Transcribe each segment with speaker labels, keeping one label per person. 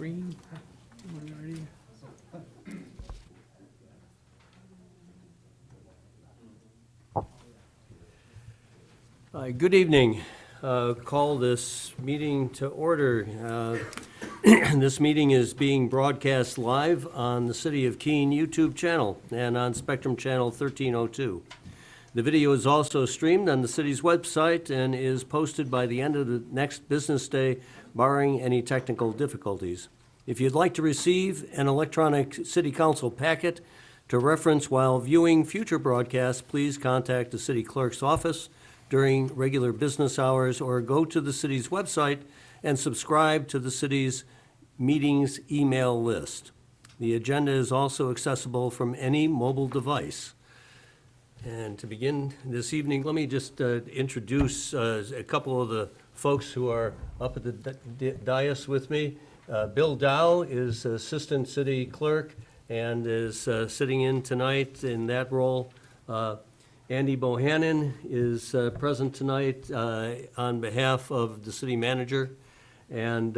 Speaker 1: screen. Already.
Speaker 2: Good evening. Call this meeting to order. This meeting is being broadcast live on the City of Keene YouTube channel and on Spectrum Channel 1302. The video is also streamed on the city's website and is posted by the end of the next business day, barring any technical difficulties. If you'd like to receive an electronic city council packet to reference while viewing future broadcasts, please contact the city clerk's office during regular business hours or go to the city's website and subscribe to the city's meetings email list. The agenda is also accessible from any mobile device. And to begin this evening, let me just introduce a couple of the folks who are up at the dais with me. Bill Dow is Assistant City Clerk and is sitting in tonight in that role. Andy Bohannon is present tonight on behalf of the city manager. And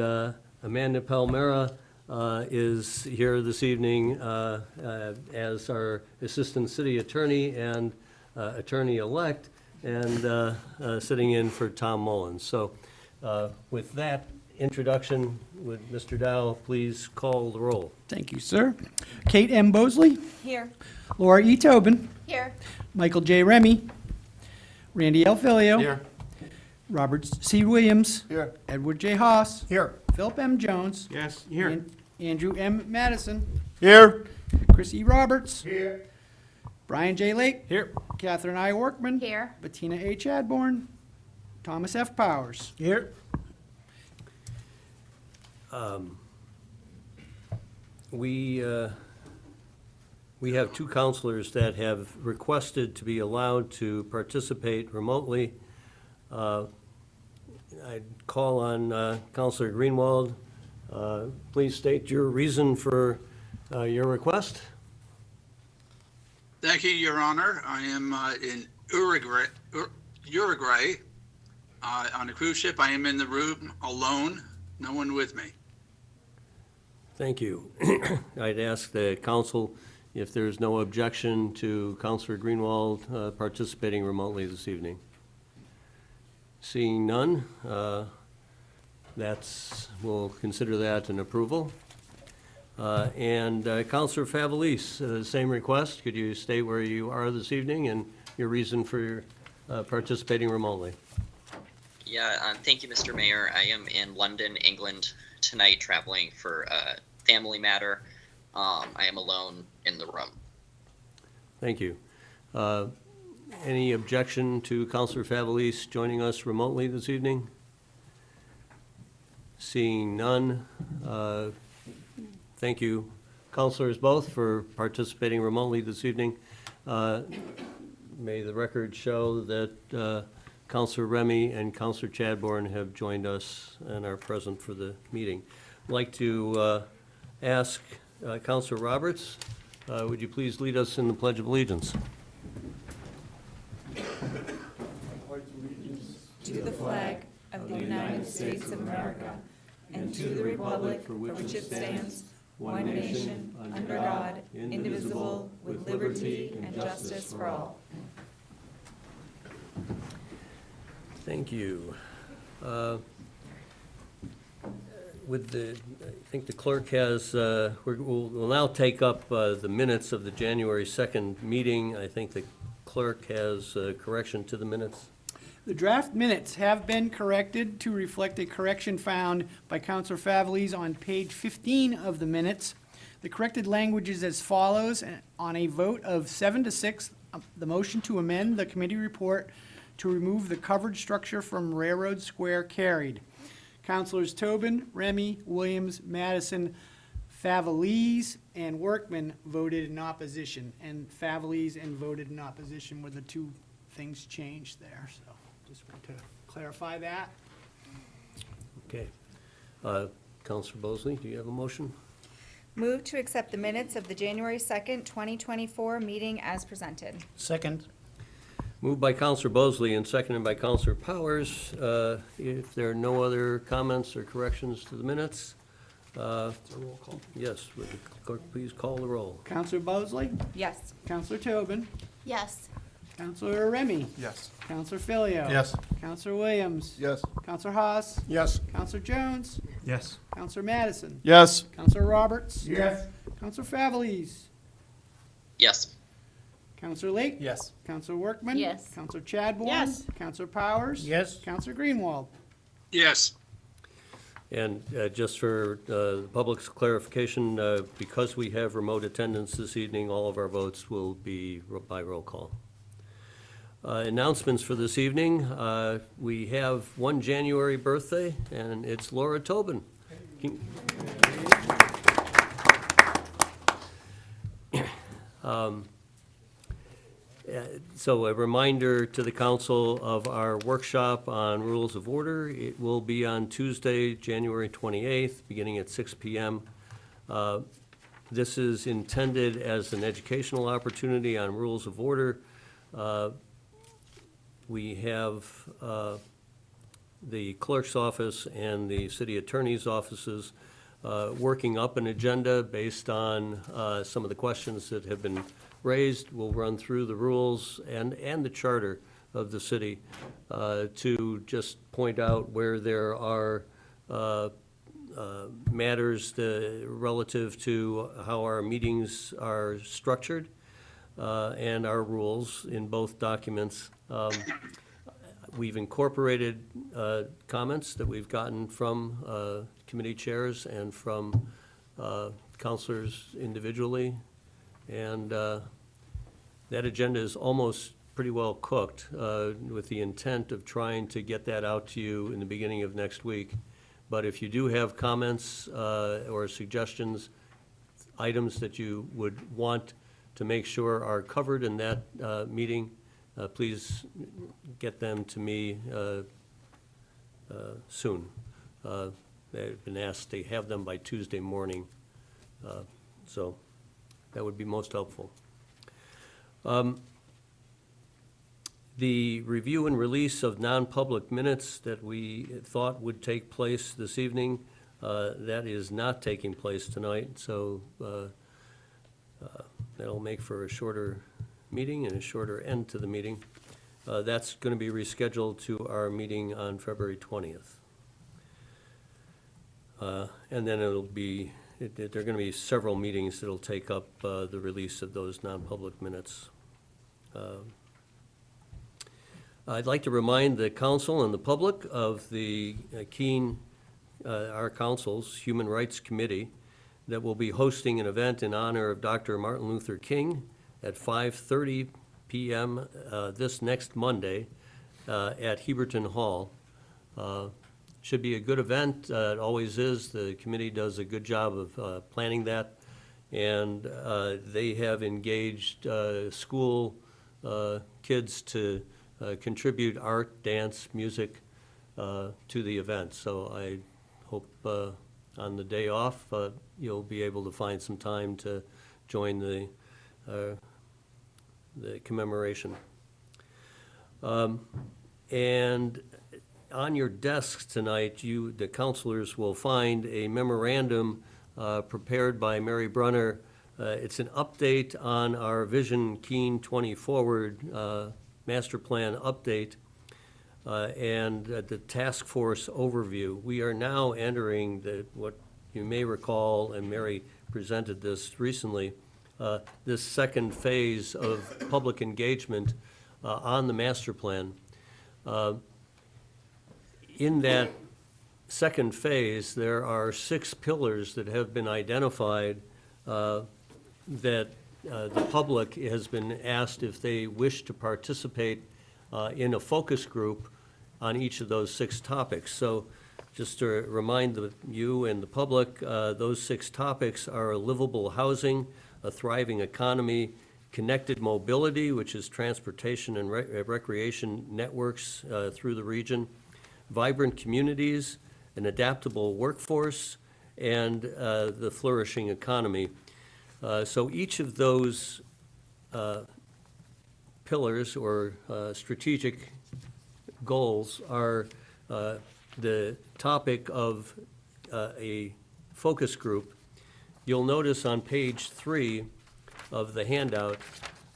Speaker 2: Amanda Palmera is here this evening as our Assistant City Attorney and Attorney-elect, and sitting in for Tom Mullins. So with that introduction, would Mr. Dow please call the roll?
Speaker 1: Thank you, sir. Kate M. Bosley,
Speaker 3: Here.
Speaker 1: Laura E. Tobin,
Speaker 3: Here.
Speaker 1: Michael J. Remy, Randy L. Filio.
Speaker 4: Here.
Speaker 1: Robert C. Williams.
Speaker 4: Here.
Speaker 1: Edward J. Haas.
Speaker 4: Here.
Speaker 1: Philip M. Jones.
Speaker 4: Yes, here.
Speaker 1: Andrew M. Madison.
Speaker 4: Here.
Speaker 1: Chris E. Roberts.
Speaker 4: Here.
Speaker 1: Brian J. Lake.
Speaker 4: Here.
Speaker 1: Catherine I. Workman.
Speaker 3: Here.
Speaker 1: Bettina A. Chadbourne. Thomas F. Powers.
Speaker 4: Here.
Speaker 2: We have two counselors that have requested to be allowed to participate remotely. I'd call on Counselor Greenwald. Please state your reason for your request.
Speaker 5: Thank you, Your Honor. I am in Uruguay on a cruise ship. I am in the room alone, no one with me.
Speaker 2: Thank you. I'd ask the council if there's no objection to Counselor Greenwald participating remotely this evening. Seeing none, we'll consider that an approval. And Counselor Favalise, same request. Could you state where you are this evening and your reason for participating remotely?
Speaker 6: Yeah, thank you, Mr. Mayor. I am in London, England tonight, traveling for a family matter. I am alone in the room.
Speaker 2: Thank you. Any objection to Counselor Favalise joining us remotely this evening? Seeing none, thank you, counselors both, for participating remotely this evening. May the record show that Counselor Remy and Counselor Chadbourne have joined us and are present for the meeting. I'd like to ask Counselor Roberts, would you please lead us in the Pledge of Allegiance?
Speaker 3: To the flag of the United States of America and to the republic for which it stands, one nation, under God, indivisible, with liberty and justice for all.
Speaker 2: Thank you. I think the clerk has, we'll now take up the minutes of the January 2nd meeting. I think the clerk has a correction to the minutes.
Speaker 1: The draft minutes have been corrected to reflect a correction found by Counselor Favalise on page 15 of the minutes. The corrected language is as follows. On a vote of 7-6, the motion to amend the committee report to remove the covered structure from Railroad Square carried. Counselors Tobin, Remy, Williams, Madison, Favalise, and Workman voted in opposition. And Favalise and voted in opposition were the two things changed there. So just want to clarify that.
Speaker 2: Okay. Counselor Bosley, do you have a motion?
Speaker 3: Move to accept the minutes of the January 2nd, 2024 meeting as presented.
Speaker 4: Second.
Speaker 2: Moved by Counselor Bosley and seconded by Counselor Powers. If there are no other comments or corrections to the minutes, Yes, would the clerk please call the roll?
Speaker 1: Counselor Bosley,
Speaker 3: Yes.
Speaker 1: Counselor Tobin,
Speaker 4: Yes.
Speaker 1: Counselor Remy,
Speaker 7: Yes.
Speaker 1: Counselor Filio.
Speaker 7: Yes.
Speaker 1: Counselor Williams.
Speaker 7: Yes.
Speaker 1: Counselor Haas,
Speaker 7: Yes.
Speaker 1: Counselor Jones,
Speaker 7: Yes.
Speaker 1: Counselor Madison,
Speaker 7: Yes.
Speaker 1: Counselor Roberts.
Speaker 7: Yes.
Speaker 1: Counselor Faveles,
Speaker 6: Yes.
Speaker 1: Counselor Lake.
Speaker 7: Yes.
Speaker 1: Counselor Workman.
Speaker 4: Yes.
Speaker 1: Counselor Chadbourne.
Speaker 4: Yes.
Speaker 1: Counselor Powers.
Speaker 7: Yes.
Speaker 1: Counselor Greenwald.
Speaker 5: Yes.
Speaker 2: And just for the public's clarification, because we have remote attendance this evening, all of our votes will be by roll call. Announcements for this evening. We have one January birthday, and it's Laura Tobin. So a reminder to the council of our workshop on rules of order. It will be on Tuesday, January 28th, beginning at 6 p.m. This is intended as an educational opportunity on rules of order. We have the clerk's office and the city attorney's offices working up an agenda based on some of the questions that have been raised. We'll run through the rules and the charter of the city to just point out where there are matters relative to how our meetings are structured and our rules in both documents. We've incorporated comments that we've gotten from committee chairs and from counselors individually. And that agenda is almost pretty well cooked with the intent of trying to get that out to you in the beginning of next week. But if you do have comments or suggestions, items that you would want to make sure are covered in that meeting, please get them to me soon. They've been asked to have them by Tuesday morning, so that would be most helpful. The review and release of non-public minutes that we thought would take place this evening, that is not taking place tonight, so that'll make for a shorter meeting and a shorter end to the meeting. That's going to be rescheduled to our meeting on February 20th. And then it'll be, there are going to be several meetings that'll take up the release of those non-public minutes. I'd like to remind the council and the public of the Keene, our council's Human Rights Committee, that will be hosting an event in honor of Dr. Martin Luther King at 5:30 p.m. This next Monday at Heberton Hall. Should be a good event. It always is. The committee does a good job of planning that. And they have engaged school kids to contribute art, dance, music to the event. So I hope on the day off you'll be able to find some time to join the commemoration. And on your desks tonight, the counselors will find a memorandum prepared by Mary Brunner. It's an update on our Vision Keene 20 Forward master plan update and the task force overview. We are now entering what you may recall, and Mary presented this recently, this second phase of public engagement on the master plan. In that second phase, there are 6 pillars that have been identified that the public has been asked if they wish to participate in a focus group on each of those 6 topics. So just to remind you and the public, those 6 topics are livable housing, a thriving economy, connected mobility, which is transportation and recreation networks through the region, vibrant communities, an adaptable workforce, and the flourishing economy. So each of those pillars or strategic goals are the topic of a focus group, you'll notice on page 3 of the handout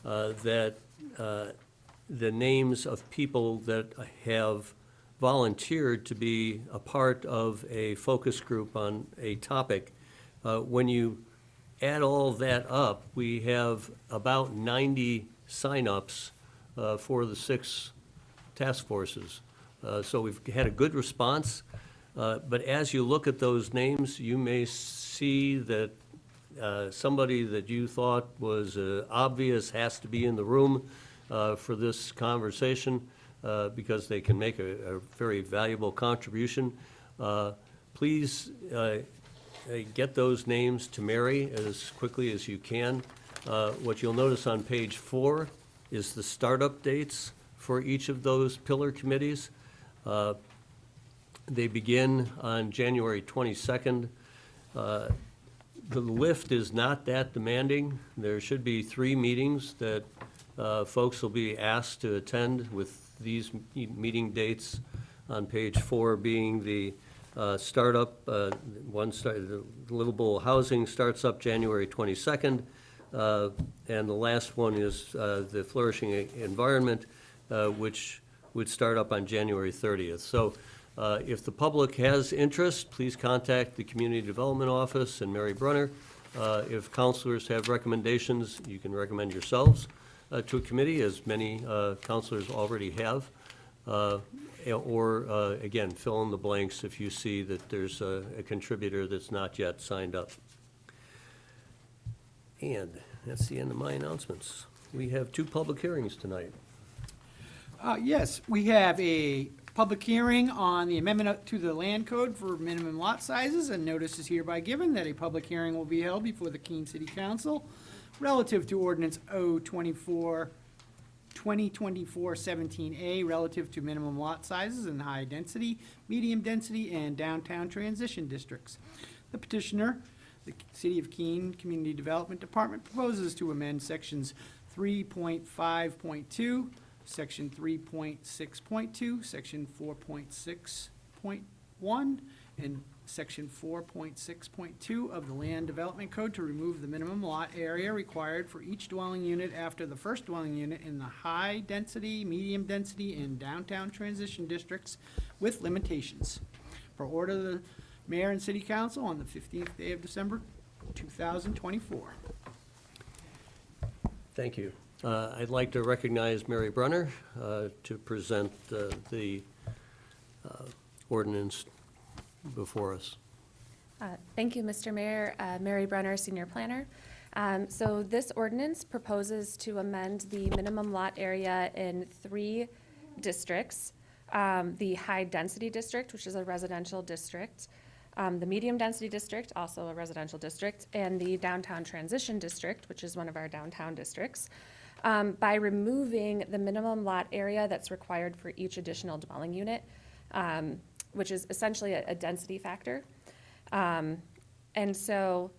Speaker 2: that the names of people that have volunteered to be a part of a focus group on a topic. When you add all that up, we have about 90 signups for the 6 task forces. So we've had a good response, but as you look at those names, you may see that somebody that you thought was obvious has to be in the room for this conversation because they can make a very valuable contribution. Please get those names to Mary as quickly as you can. What you'll notice on page 4 is the startup dates for each of those pillar committees. They begin on January 22nd. The lift is not that demanding. There should be 3 meetings that folks will be asked to attend, with these meeting dates on page 4 being the startup, the livable housing starts up January 22nd, and the last one is the flourishing environment, which would start up on January 30th. So if the public has interest, please contact the Community Development Office and Mary Brunner. If counselors have recommendations, you can recommend yourselves to a committee, as many counselors already have. Or again, fill in the blanks if you see that there's a contributor that's not yet signed up. And that's the end of my announcements. We have 2 public hearings tonight.
Speaker 1: Yes, we have a public hearing on the amendment to the land code for minimum lot sizes, and notice is hereby given that a public hearing will be held before the Keene City Council relative to ordinance 2024-17A relative to minimum lot sizes in high density, medium density, and downtown transition districts. The petitioner, the City of Keene Community Development Department, proposes to amend sections 3.5.2, section 3.6.2, section 4.6.1, and section 4.6.2 of the Land Development Code to remove the minimum lot area required for each dwelling unit after the first dwelling unit in the high density, medium density, and downtown transition districts with limitations. For order of the Mayor and City Council on the 15th day of December, 2024.
Speaker 2: Thank you. I'd like to recognize Mary Brunner to present the ordinance before us.
Speaker 4: Thank you, Mr. Mayor. Mary Brunner, Senior Planner. So this ordinance proposes to amend the minimum lot area in 3 districts. The High Density District, which is a residential district, the Medium Density District, also a residential district, and the Downtown Transition District, which is one of our downtown districts, by removing the minimum lot area that's required for each additional dwelling unit, which is essentially a density factor. And so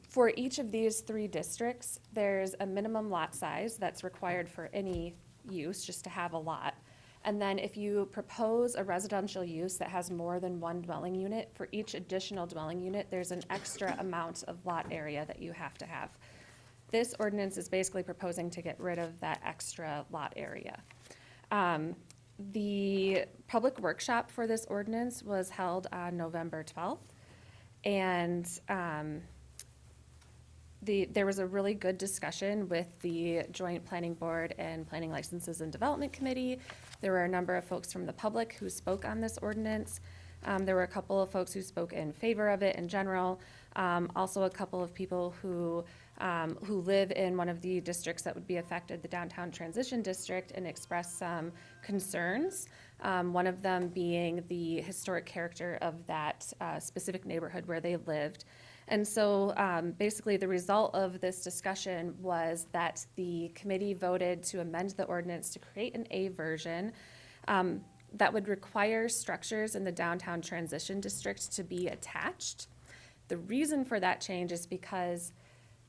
Speaker 4: for each of these 3 districts, there's a minimum lot size that's required for any use, just to have a lot. And then if you propose a residential use that has more than 1 dwelling unit, for each additional dwelling unit, there's an extra amount of lot area that you have to have. This ordinance is basically proposing to get rid of that extra lot area. The public workshop for this ordinance was held on November 12th, and there was a really good discussion with the Joint Planning Board and Planning Licenses and Development Committee. There were a number of folks from the public who spoke on this ordinance. There were a couple of folks who spoke in favor of it in general. Also a couple of people who live in one of the districts that would be affected, the Downtown Transition District, and expressed some concerns. One of them being the historic character of that specific neighborhood where they lived. And so basically the result of this discussion was that the committee voted to amend the ordinance to create an A version that would require structures in the Downtown Transition District to be attached. The reason for that change is because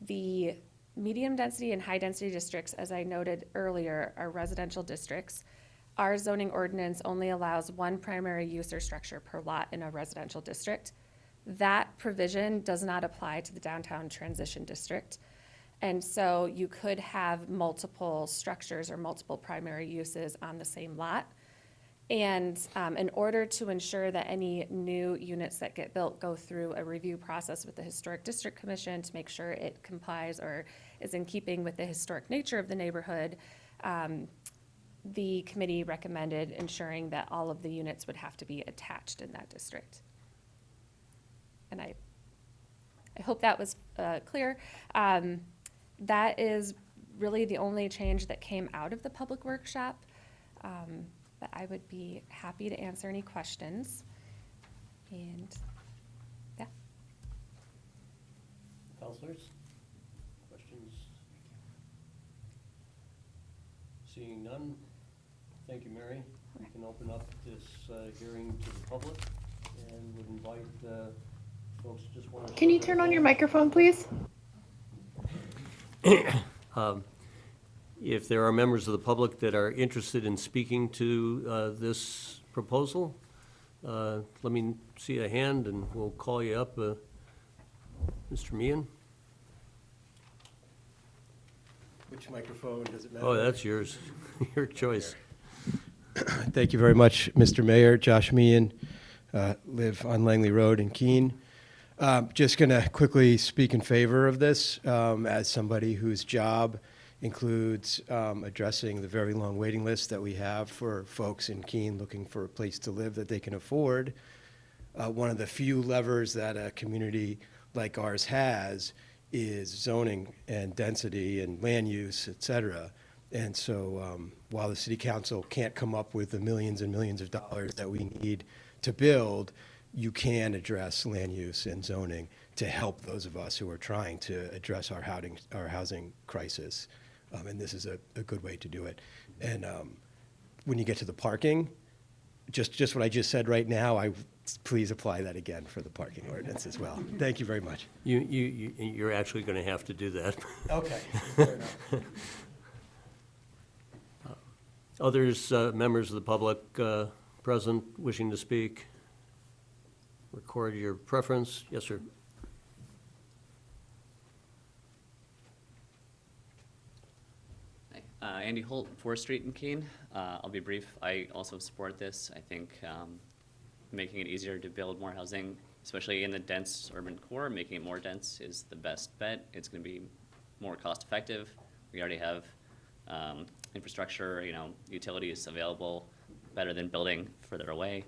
Speaker 4: the medium density and high density districts, as I noted earlier, are residential districts. Our zoning ordinance only allows 1 primary use or structure per lot in a residential district. That provision does not apply to the downtown transition district. And so you could have multiple structures or multiple primary uses on the same lot. And in order to ensure that any new units that get built go through a review process with the Historic District Commission to make sure it complies or is in keeping with the historic nature of the neighborhood, the committee recommended ensuring that all of the units would have to be attached in that district. And I hope that was clear. That is really the only change that came out of the public workshop. But I would be happy to answer any questions. And, yeah.
Speaker 2: Counselors? Questions? Seeing none, thank you, Mary. We can open up this hearing to the public and would invite folks who just want to.
Speaker 7: Can you turn on your microphone, please?
Speaker 2: If there are members of the public that are interested in speaking to this proposal, let me see a hand and we'll call you up. Mr. Meehan?
Speaker 8: Which microphone, does it matter?
Speaker 2: Oh, that's yours, your choice.
Speaker 8: Thank you very much, Mr. Mayor. Josh Meehan, live on Langley Road in Keene. Just going to quickly speak in favor of this as somebody whose job includes addressing the very long waiting list that we have for folks in Keene looking for a place to live that they can afford. One of the few levers that a community like ours has is zoning and density and land use, et cetera. And so while the city council can't come up with the millions and millions of dollars that we need to build, you can address land use and zoning to help those of us who are trying to address our housing crisis. And this is a good way to do it. And when you get to the parking, just what I just said right now, please apply that again for the parking ordinance as well. Thank you very much.
Speaker 2: You're actually going to have to do that.
Speaker 8: Okay. Fair enough.
Speaker 2: Others, members of the public present wishing to speak? Record your preference. Yes, sir.
Speaker 9: Andy Holt, 4th Street in Keene. I'll be brief. I also support this. I think making it easier to build more housing, especially in the dense urban core, making it more dense is the best bet. It's going to be more cost effective. We already have infrastructure, utilities available, better than building further away.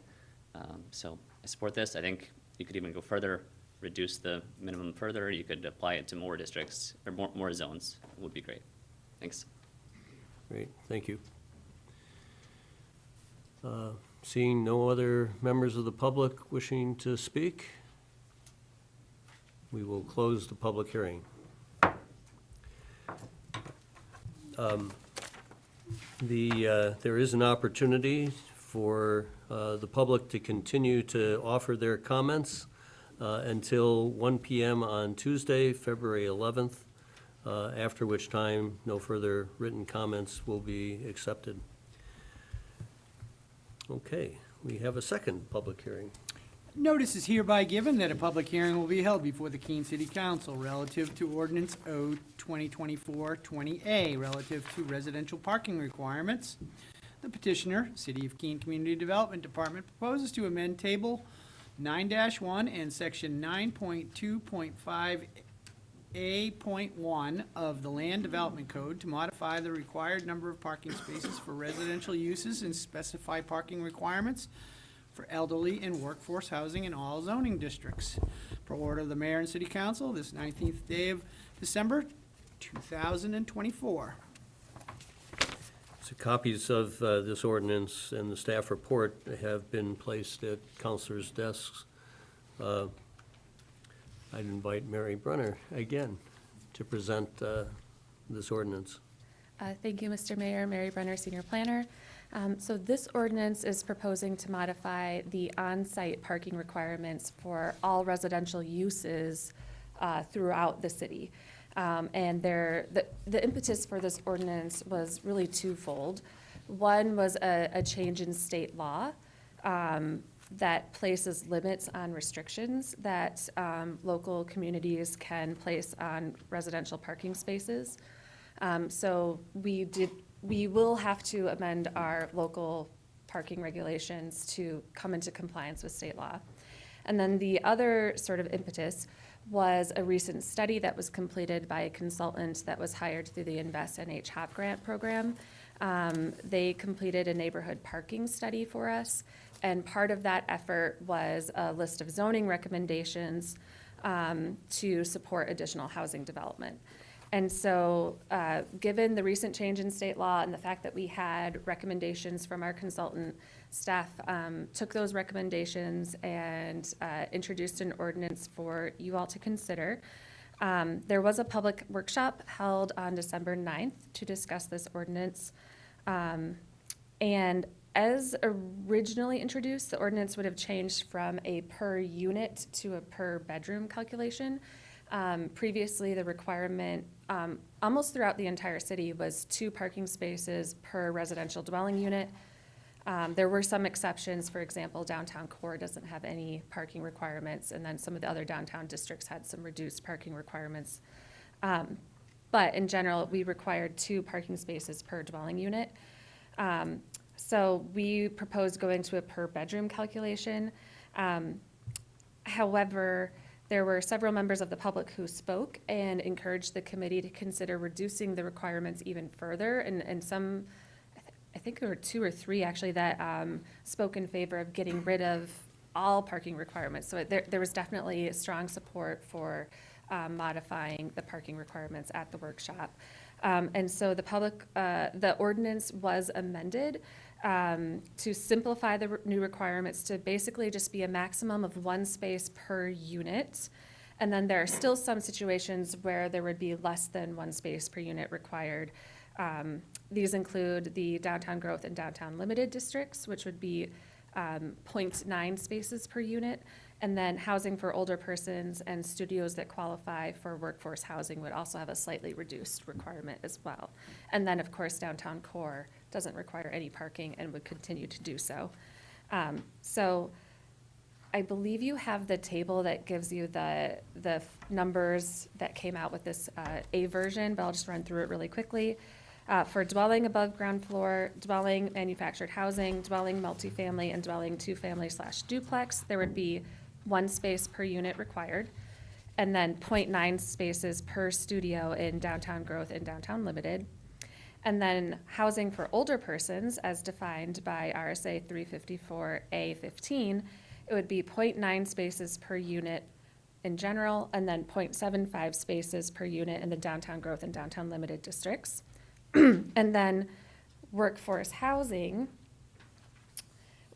Speaker 9: So I support this. I think you could even go further, reduce the minimum further. You could apply it to more districts or more zones. It would be great. Thanks.
Speaker 2: Great, thank you. Seeing no other members of the public wishing to speak, we will close the public hearing. There is an opportunity for the public to continue to offer their comments until 1 p.m. on Tuesday, February 11th. After which time, no further written comments will be accepted. Okay, we have a second public hearing.
Speaker 1: Notice is hereby given that a public hearing will be held before the Keene City Council relative to Ordinance O 2024-20A relative to residential parking requirements. The petitioner, City of Keene Community Development Department, proposes to amend Table 9-1 and Section 9.2.5A.1 of the Land Development Code to modify the required number of parking spaces for residential uses and specify parking requirements for elderly and workforce housing in all zoning districts. Per order of the Mayor and City Council, this 19th day of December, 2024.
Speaker 2: So copies of this ordinance and the staff report have been placed at councilors' desks. I'd invite Mary Brunner again to present this ordinance.
Speaker 4: Thank you, Mr. Mayor. Mary Brenner, Senior Planner. So this ordinance is proposing to modify the on-site parking requirements for all residential uses throughout the city. And the impetus for this ordinance was really twofold. One was a change in state law that places limits on restrictions that local communities can place on residential parking spaces. So we will have to amend our local parking regulations to come into compliance with state law. And then the other sort of impetus was a recent study that was completed by a consultant that was hired through the Invest NH HOP grant program. They completed a neighborhood parking study for us, and part of that effort was a list of zoning recommendations to support additional housing development. And so, given the recent change in state law and the fact that we had recommendations from our consultant, staff took those recommendations and introduced an ordinance for you all to consider. There was a public workshop held on December 9th to discuss this ordinance. And as originally introduced, the ordinance would have changed from a per unit to a per bedroom calculation. Previously, the requirement almost throughout the entire city was 2 parking spaces per residential dwelling unit. There were some exceptions. For example, downtown core doesn't have any parking requirements, and then some of the other downtown districts had some reduced parking requirements. But in general, we required 2 parking spaces per dwelling unit. So we proposed going to a per bedroom calculation. However, there were several members of the public who spoke and encouraged the committee to consider reducing the requirements even further, and some, I think there were 2 or 3 actually that spoke in favor of getting rid of all parking requirements. So there was definitely strong support for modifying the parking requirements at the workshop. And so the ordinance was amended to simplify the new requirements to basically just be a maximum of 1 space per unit. And then there are still some situations where there would be less than 1 space per unit required. These include the downtown growth and downtown limited districts, which would be 0.9 spaces per unit. And then housing for older persons and studios that qualify for workforce housing would also have a slightly reduced requirement as well. And then, of course, downtown core doesn't require any parking and would continue to do so. So I believe you have the table that gives you the numbers that came out with this A version, but I'll just run through it really quickly. For dwelling above ground floor, dwelling manufactured housing, dwelling multifamily, and dwelling 2-family/duplex, there would be 1 space per unit required, and then 0.9 spaces per studio in downtown growth and downtown limited. And then housing for older persons, as defined by RSA 354A15, it would be 0.9 spaces per unit in general, and then 0.75 spaces per unit in the downtown growth and downtown limited districts. And then workforce housing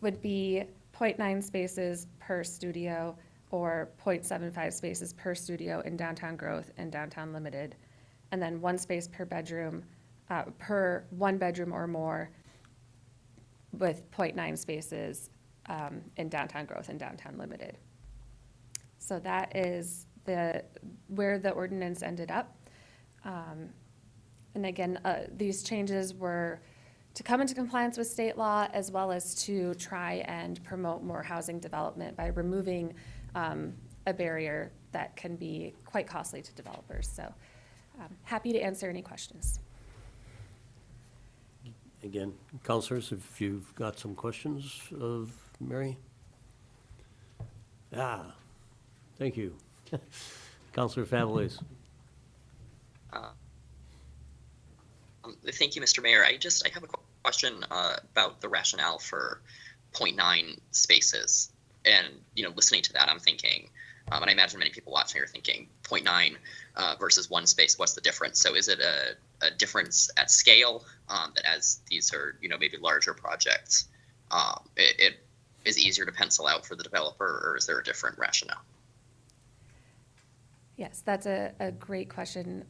Speaker 4: would be 0.9 spaces per studio or 0.75 spaces per studio in downtown growth and downtown limited, and then 1 space per bedroom, per 1 bedroom or more, with 0.9 spaces in downtown growth and downtown limited. So that is where the ordinance ended up. And again, these changes were to come into compliance with state law, as well as to try and promote more housing development by removing a barrier that can be quite costly to developers. So happy to answer any questions.
Speaker 2: Again, counselors, if you've got some questions of Mary? Thank you. Counselor Faveles.
Speaker 6: Thank you, Mr. Mayor. I have a question about the rationale for 0.9 spaces. And, listening to that, I'm thinking, and I imagine many people watching are thinking 0.9 versus 1 space, what's the difference? So is it a difference at scale that as these are, maybe larger projects, it is easier to pencil out for the developer, or is there a different rationale?
Speaker 4: Yes, that's a great question.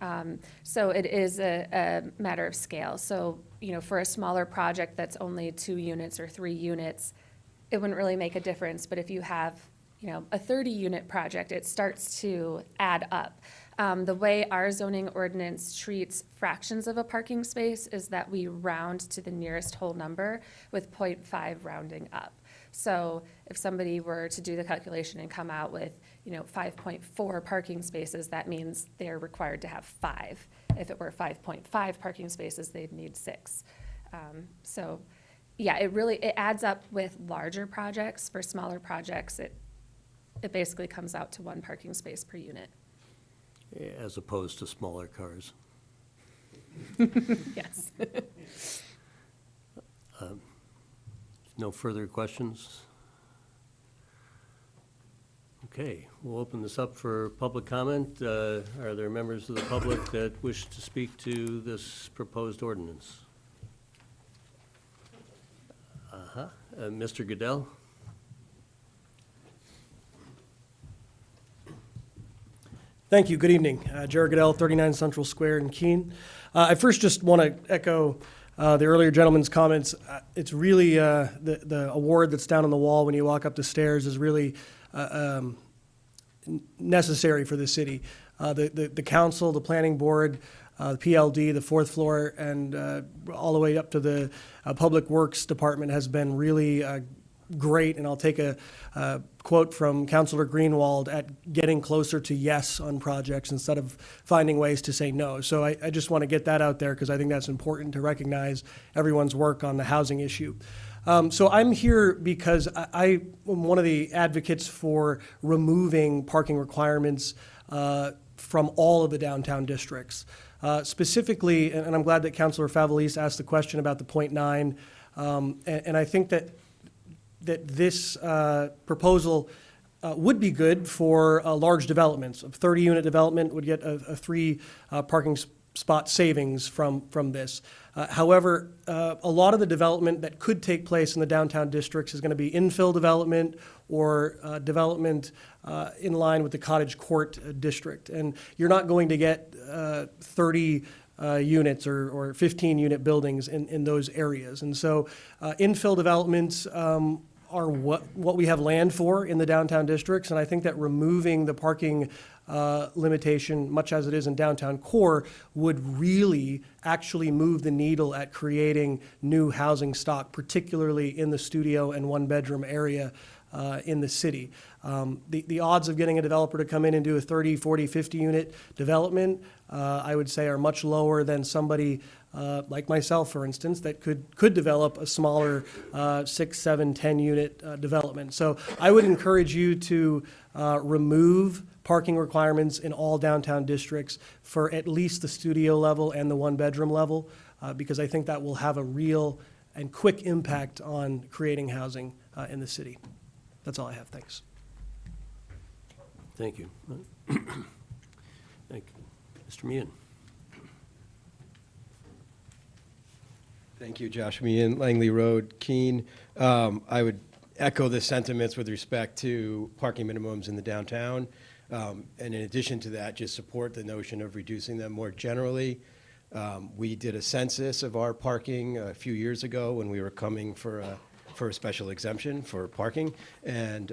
Speaker 4: So it is a matter of scale. So, for a smaller project that's only 2 units or 3 units, it wouldn't really make a difference. But if you have, a 30-unit project, it starts to add up. The way our zoning ordinance treats fractions of a parking space is that we round to the nearest whole number with 0.5 rounding up. So if somebody were to do the calculation and come out with, 5.4 parking spaces, that means they're required to have 5. If it were 5.5 parking spaces, they'd need 6. So, yeah, it adds up with larger projects. For smaller projects, it basically comes out to 1 parking space per unit.
Speaker 2: As opposed to smaller cars.
Speaker 4: Yes.
Speaker 2: No further questions? Okay, we'll open this up for public comment. Are there members of the public that wish to speak to this proposed ordinance? Mr. Goodell?
Speaker 10: Thank you. Good evening. Jared Goodell, 39 Central Square in Keene. I first just want to echo the earlier gentleman's comments. It's really the award that's down on the wall when you walk up the stairs is really necessary for the city. The council, the planning board, the PLD, the fourth floor, and all the way up to the Public Works Department has been really great. And I'll take a quote from Councilor Greenwald at getting closer to yes on projects instead of finding ways to say no. So I just want to get that out there because I think that's important to recognize everyone's work on the housing issue. So I'm here because I am one of the advocates for removing parking requirements from all of the downtown districts. Specifically, and I'm glad that Councilor Favelis asked the question about the .9, and I think that this proposal would be good for large developments. A 30-unit development would get a 3 parking spot savings from this. However, a lot of the development that could take place in the downtown districts is going to be infill development or development in line with the Cottage Court district. And you're not going to get 30 units or 15-unit buildings in those areas. And so infill developments are what we have land for in the downtown districts, and I think that removing the parking limitation, much as it is in downtown core, would really actually move the needle at creating new housing stock, particularly in the studio and one-bedroom area in the city. The odds of getting a developer to come in and do a 30, 40, 50-unit development, I would say, are much lower than somebody like myself, for instance, that could develop a smaller 6, 7, 10-unit development. So I would encourage you to remove parking requirements in all downtown districts for at least the studio level and the one-bedroom level, because I think that will have a real and quick impact on creating housing in the city. That's all I have. Thanks.
Speaker 2: Thank you. Thank you. Mr. Meehan?
Speaker 8: Thank you, Josh Meehan, Langley Road, Keene. I would echo the sentiments with respect to parking minimums in the downtown. And in addition to that, just support the notion of reducing them more generally. We did a census of our parking a few years ago when we were coming for a special exemption for parking. And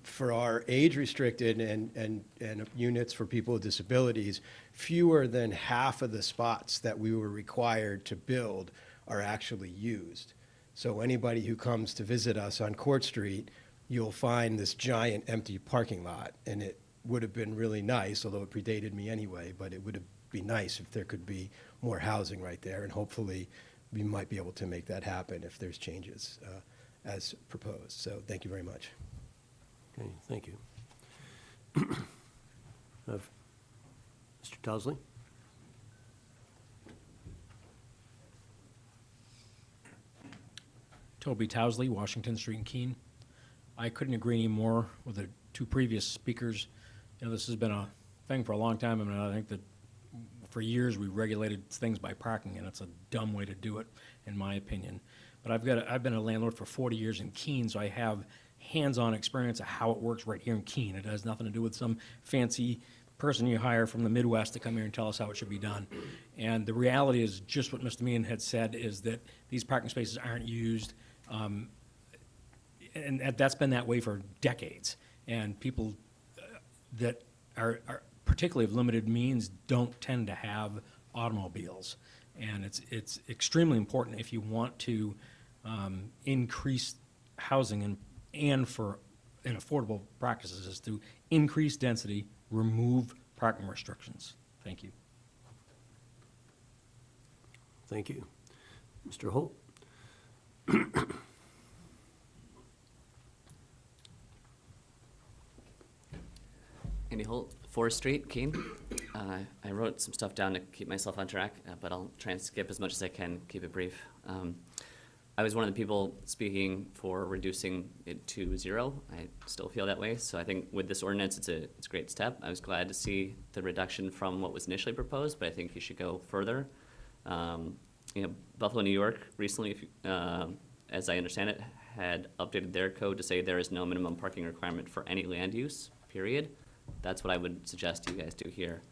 Speaker 8: for our age-restricted and units for people with disabilities, fewer than half of the spots that we were required to build are actually used. So anybody who comes to visit us on Court Street, you'll find this giant empty parking lot. And it would have been really nice, although it predated me anyway, but it would be nice if there could be more housing right there. And hopefully we might be able to make that happen if there's changes as proposed. So thank you very much.
Speaker 2: Okay, thank you. Mr. Tosley?
Speaker 11: Toby Towsley, Washington Street in Keene. I couldn't agree any more with the 2 previous speakers. This has been a thing for a long time. I mean, I think that for years we regulated things by parking, and it's a dumb way to do it, in my opinion. But I've been a landlord for 40 years in Keene, so I have hands-on experience of how it works right here in Keene. It has nothing to do with some fancy person you hire from the Midwest to come here and tell us how it should be done. And the reality is just what Mr. Meehan had said, is that these parking spaces aren't used. And that's been that way for decades. And people that are particularly of limited means don't tend to have automobiles. And it's extremely important if you want to increase housing and affordable practices is to increase density, remove parking restrictions. Thank you.
Speaker 2: Thank you. Mr. Holt?
Speaker 9: Andy Holt, Forest Street, Keene. I wrote some stuff down to keep myself on track, but I'll try and skip as much as I can, keep it brief. I was one of the people speaking for reducing it to 0. I still feel that way, so I think with this ordinance, it's a great step. I was glad to see the reduction from what was initially proposed, but I think you should go further. Buffalo, New York recently, as I understand it, had updated their code to say there is no minimum parking requirement for any land use, period. That's what I would suggest you guys do here.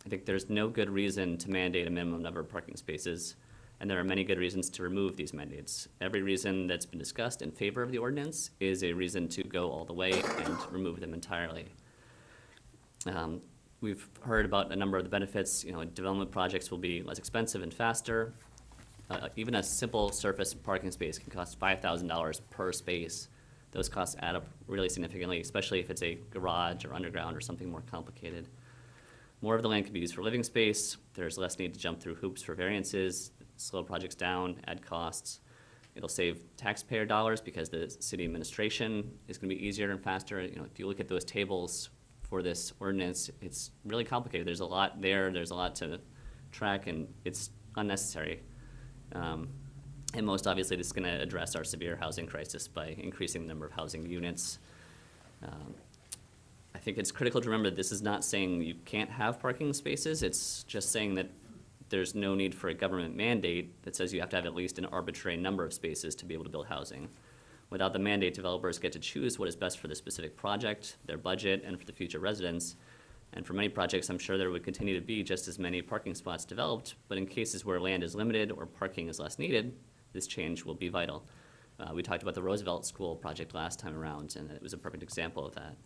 Speaker 9: I think there's no good reason to mandate a minimum number of parking spaces, and there are many good reasons to remove these mandates. Every reason that's been discussed in favor of the ordinance is a reason to go all the way and remove them entirely. We've heard about a number of the benefits. Development projects will be less expensive and faster. Even a simple surface parking space can cost $5,000 per space. Those costs add up really significantly, especially if it's a garage or underground or something more complicated. More of the land can be used for living space. There's less need to jump through hoops for variances, slow projects down, add costs. It'll save taxpayer dollars because the city administration is going to be easier and faster. If you look at those tables for this ordinance, it's really complicated. There's a lot there. There's a lot to track, and it's unnecessary. And most obviously, this is going to address our severe housing crisis by increasing the number of housing units. I think it's critical to remember this is not saying you can't have parking spaces. It's just saying that there's no need for a government mandate that says you have to have at least an arbitrary number of spaces to be able to build housing. Without the mandate, developers get to choose what is best for the specific project, their budget, and for the future residents. And for many projects, I'm sure there would continue to be just as many parking spots developed, but in cases where land is limited or parking is less needed, this change will be vital. We talked about the Roosevelt School project last time around, and it was a perfect example of that.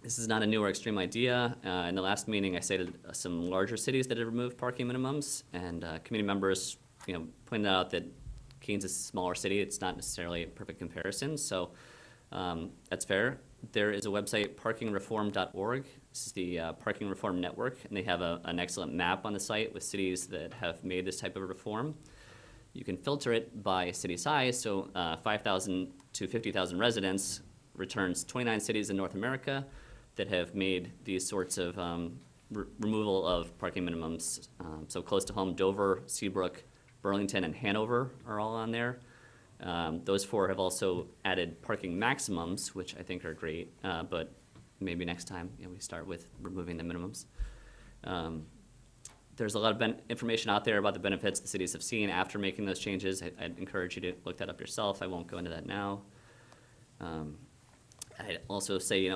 Speaker 9: This is not a new or extreme idea. In the last meeting, I cited some larger cities that had removed parking minimums, and committee members, pointed out that Keene's a smaller city. It's not necessarily a perfect comparison, so that's fair. There is a website, parkingreform.org. This is the Parking Reform Network, and they have an excellent map on the site with cities that have made this type of reform. You can filter it by city size, so 5,000 to 50,000 residents returns 29 cities in North America that have made these sorts of removal of parking minimums. So close to home, Dover, Seabrook, Burlington, and Hanover are all on there. Those 4 have also added parking maximums, which I think are great, but maybe next time we start with removing the minimums. There's a lot of information out there about the benefits the cities have seen after making those changes. I'd encourage you to look that up yourself. I won't go into that now. I'd also say,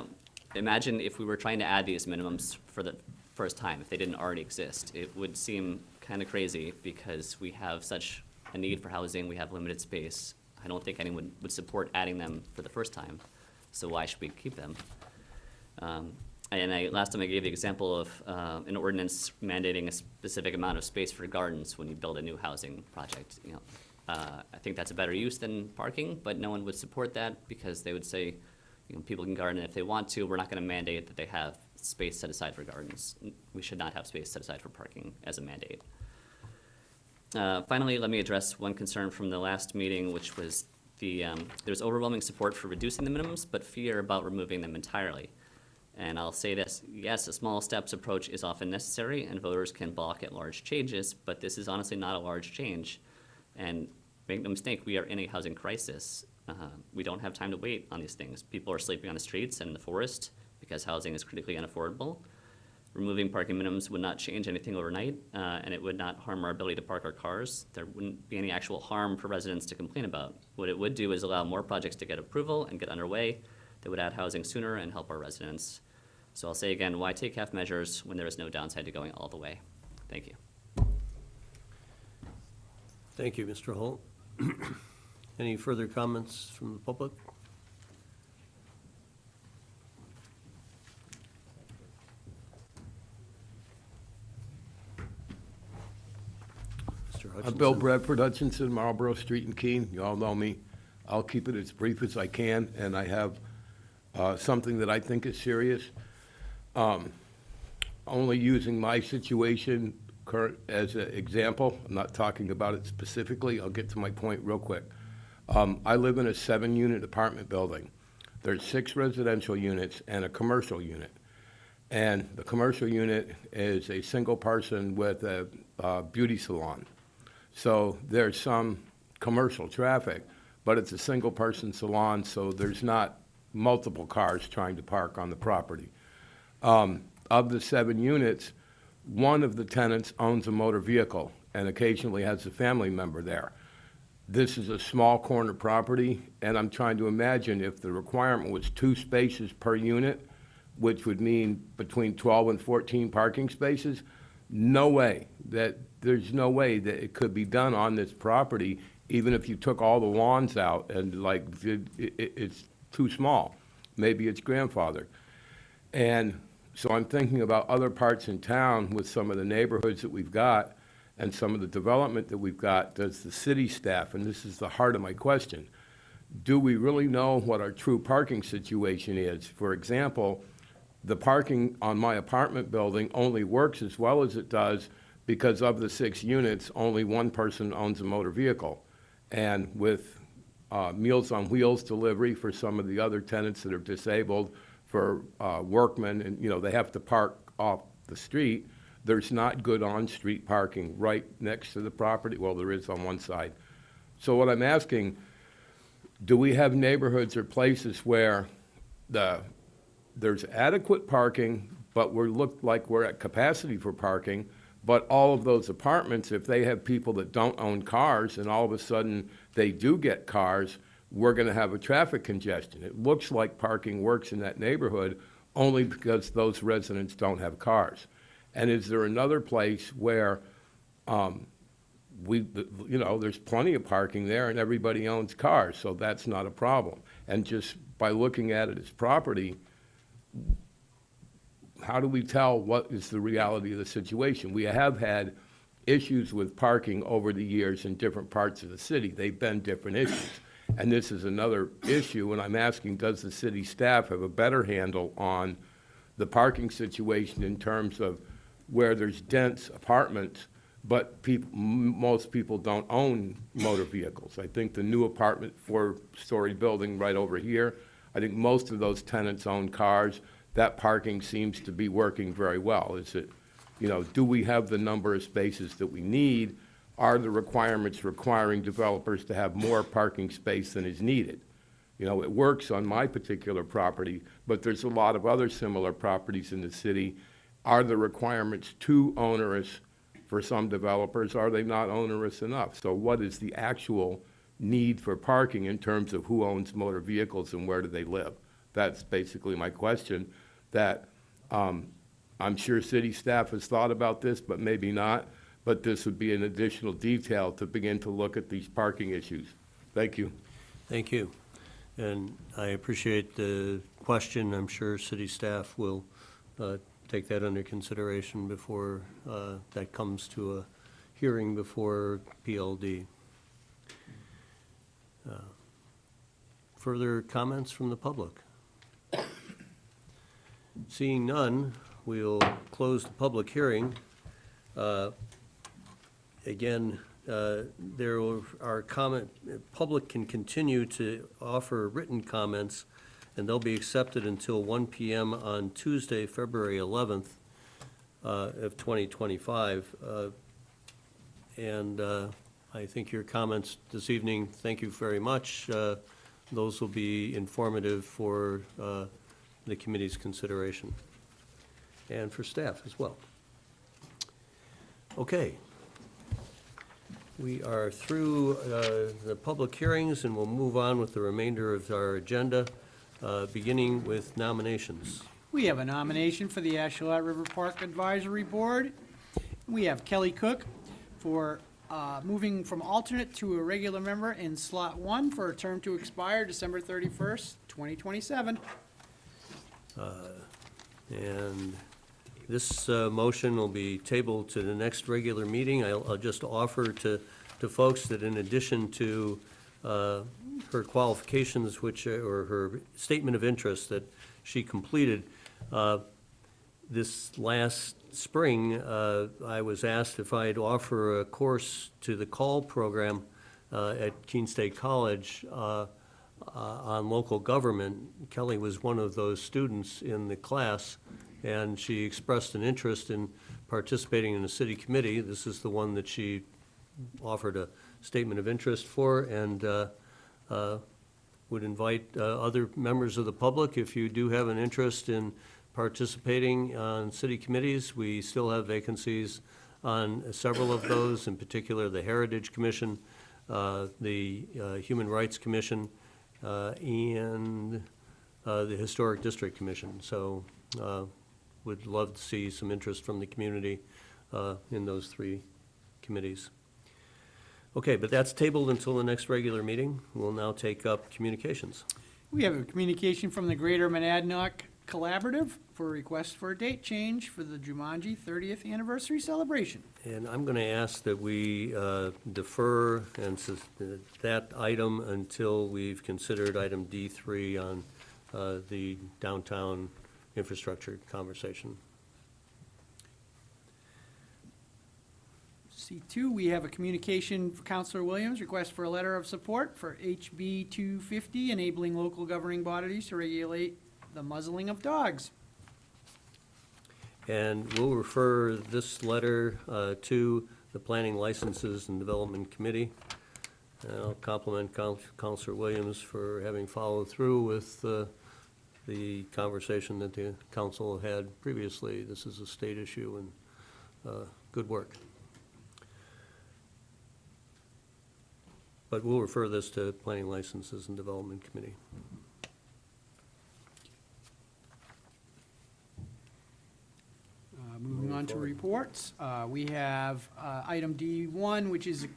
Speaker 9: imagine if we were trying to add these minimums for the first time, if they didn't already exist. It would seem kind of crazy because we have such a need for housing, we have limited space. I don't think anyone would support adding them for the first time, so why should we keep them? Last time I gave the example of an ordinance mandating a specific amount of space for gardens when you build a new housing project. I think that's a better use than parking, but no one would support that because they would say, people can garden if they want to. We're not going to mandate that they have space set aside for gardens. We should not have space set aside for parking as a mandate. Finally, let me address one concern from the last meeting, which was there's overwhelming support for reducing the minimums, but fear about removing them entirely. And I'll say this, yes, a small steps approach is often necessary, and voters can balk at large changes, but this is honestly not a large change. And make no mistake, we are in a housing crisis. We don't have time to wait on these things. People are sleeping on the streets and in the forest because housing is critically unaffordable. Removing parking minimums would not change anything overnight, and it would not harm our ability to park our cars. There wouldn't be any actual harm for residents to complain about. What it would do is allow more projects to get approval and get underway that would add housing sooner and help our residents. So I'll say again, why take half measures when there is no downside to going all the way? Thank you.
Speaker 2: Thank you, Mr. Holt. Any further comments from the public? Mr. Hutchinson?
Speaker 12: Bill Bradford Hutchinson, Marlboro Street in Keene. You all know me. I'll keep it as brief as I can, and I have something that I think is serious. Only using my situation current as an example. I'm not talking about it specifically. I'll get to my point real quick. I live in a 7-unit apartment building. There's 6 residential units and a commercial unit. And the commercial unit is a single person with a beauty salon. So there's some commercial traffic, but it's a single person salon, so there's not multiple cars trying to park on the property. Of the 7 units, one of the tenants owns a motor vehicle and occasionally has a family member there. This is a small corner property, and I'm trying to imagine if the requirement was 2 spaces per unit, which would mean between 12 and 14 parking spaces, there's no way that it could be done on this property, even if you took all the lawns out and it's too small. Maybe it's grandfathered. And so I'm thinking about other parts in town with some of the neighborhoods that we've got and some of the development that we've got. Does the city staff, and this is the heart of my question, do we really know what our true parking situation is? For example, the parking on my apartment building only works as well as it does because of the 6 units, only one person owns a motor vehicle. And with Meals on Wheels delivery for some of the other tenants that are disabled, for workmen, and they have to park off the street, there's not good on-street parking right next to the property. Well, there is on one side. So what I'm asking, do we have neighborhoods or places where there's adequate parking, but look like we're at capacity for parking, but all of those apartments, if they have people that don't own cars and all of a sudden they do get cars, we're going to have a traffic congestion. It looks like parking works in that neighborhood only because those residents don't have cars. And is there another place where there's plenty of parking there and everybody owns cars, so that's not a problem? And just by looking at it as property, how do we tell what is the reality of the situation? We have had issues with parking over the years in different parts of the city. They've been different issues. And this is another issue, and I'm asking, does the city staff have a better handle on the parking situation in terms of where there's dense apartments, but most people don't own motor vehicles? I think the new apartment 4-story building right over here, I think most of those tenants own cars. That parking seems to be working very well. Is it, do we have the number of spaces that we need? Are the requirements requiring developers to have more parking space than is needed? It works on my particular property, but there's a lot of other similar properties in the city. Are the requirements too onerous for some developers? Are they not onerous enough? So what is the actual need for parking in terms of who owns motor vehicles and where do they live? That's basically my question, that I'm sure city staff has thought about this, but maybe not. But this would be an additional detail to begin to look at these parking issues. Thank you.
Speaker 2: Thank you. And I appreciate the question. I'm sure city staff will take that under consideration before that comes to a hearing before PLD. Further comments from the public? Seeing none, we'll close the public hearing. Again, there are public can continue to offer written comments, and they'll be accepted until 1 p.m. on Tuesday, February 11th of 2025. And I think your comments this evening, thank you very much. Those will be informative for the committee's consideration and for staff as well. Okay. We are through the public hearings, and we'll move on with the remainder of our agenda, beginning with nominations.
Speaker 1: We have a nomination for the Ashuelot River Park Advisory Board. We have Kelly Cook for moving from alternate to a regular member in slot 1 for a term to expire December 31st, 2027.
Speaker 2: And this motion will be tabled to the next regular meeting. I'll just offer to folks that in addition to her qualifications, or her statement of interest that she completed. This last spring, I was asked if I'd offer a course to the CALL program at Keene State College on local government. Kelly was one of those students in the class, and she expressed an interest in participating in a city committee. This is the one that she offered a statement of interest for, and would invite other members of the public, if you do have an interest in participating on city committees. We still have vacancies on several of those, in particular the Heritage Commission, the Human Rights Commission, and the Historic District Commission. So would love to see some interest from the community in those 3 committees. Okay, but that's tabled until the next regular meeting. We'll now take up communications.
Speaker 1: We have a communication from the Greater Monadnock Collaborative for a request for a date change for the Jumanji 30th anniversary celebration.
Speaker 2: And I'm going to ask that we defer that item until we've considered item D3 on the downtown infrastructure conversation.
Speaker 1: C2, we have a communication for Councilor Williams, request for a letter of support for HB 250, enabling local governing bodies to regulate the muzzling of dogs.
Speaker 2: And we'll refer this letter to the Planning Licenses and Development Committee. And I'll compliment Councilor Williams for having followed through with the conversation that the council had previously. This is a state issue, and good work. But we'll refer this to Planning Licenses and Development Committee.
Speaker 1: Moving on to reports, we have item D1, which is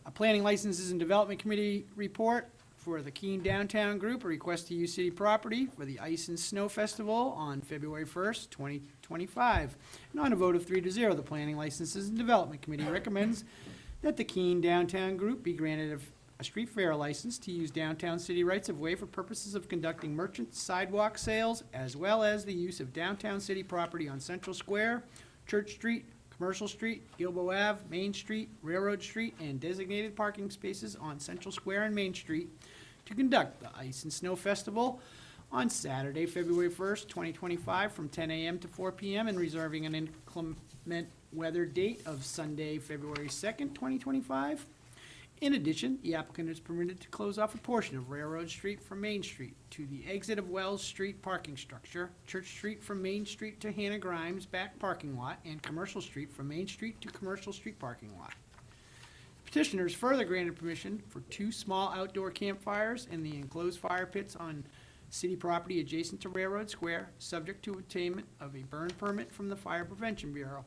Speaker 1: a Planning Licenses and Development Committee report for the Keene Downtown Group, a request to use city property for the Ice and Snow Festival on February 1st, 2025. And on a vote of 3-0, the Planning Licenses and Development Committee recommends that the Keene Downtown Group be granted a street fair license to use downtown city rights-of-way for purposes of conducting merchant sidewalk sales, as well as the use of downtown city property on Central Square, Church Street, Commercial Street, Gilboa Ave, Main Street, Railroad Street, and designated parking spaces on Central Square and Main Street to conduct the Ice and Snow Festival on Saturday, February 1st, 2025, from 10 a.m. to 4 p.m., and reserving an inclement weather date of Sunday, February 2nd, 2025. In addition, the applicant is permitted to close off a portion of Railroad Street from Main Street to the exit of Wells Street parking structure, Church Street from Main Street to Hannah Grimes back parking lot, and Commercial Street from Main Street to Commercial Street parking lot. Petitioners further granted permission for 2 small outdoor campfires in the enclosed fire pits on city property adjacent to Railroad Square, subject to attainment of a burn permit from the Fire Prevention Bureau.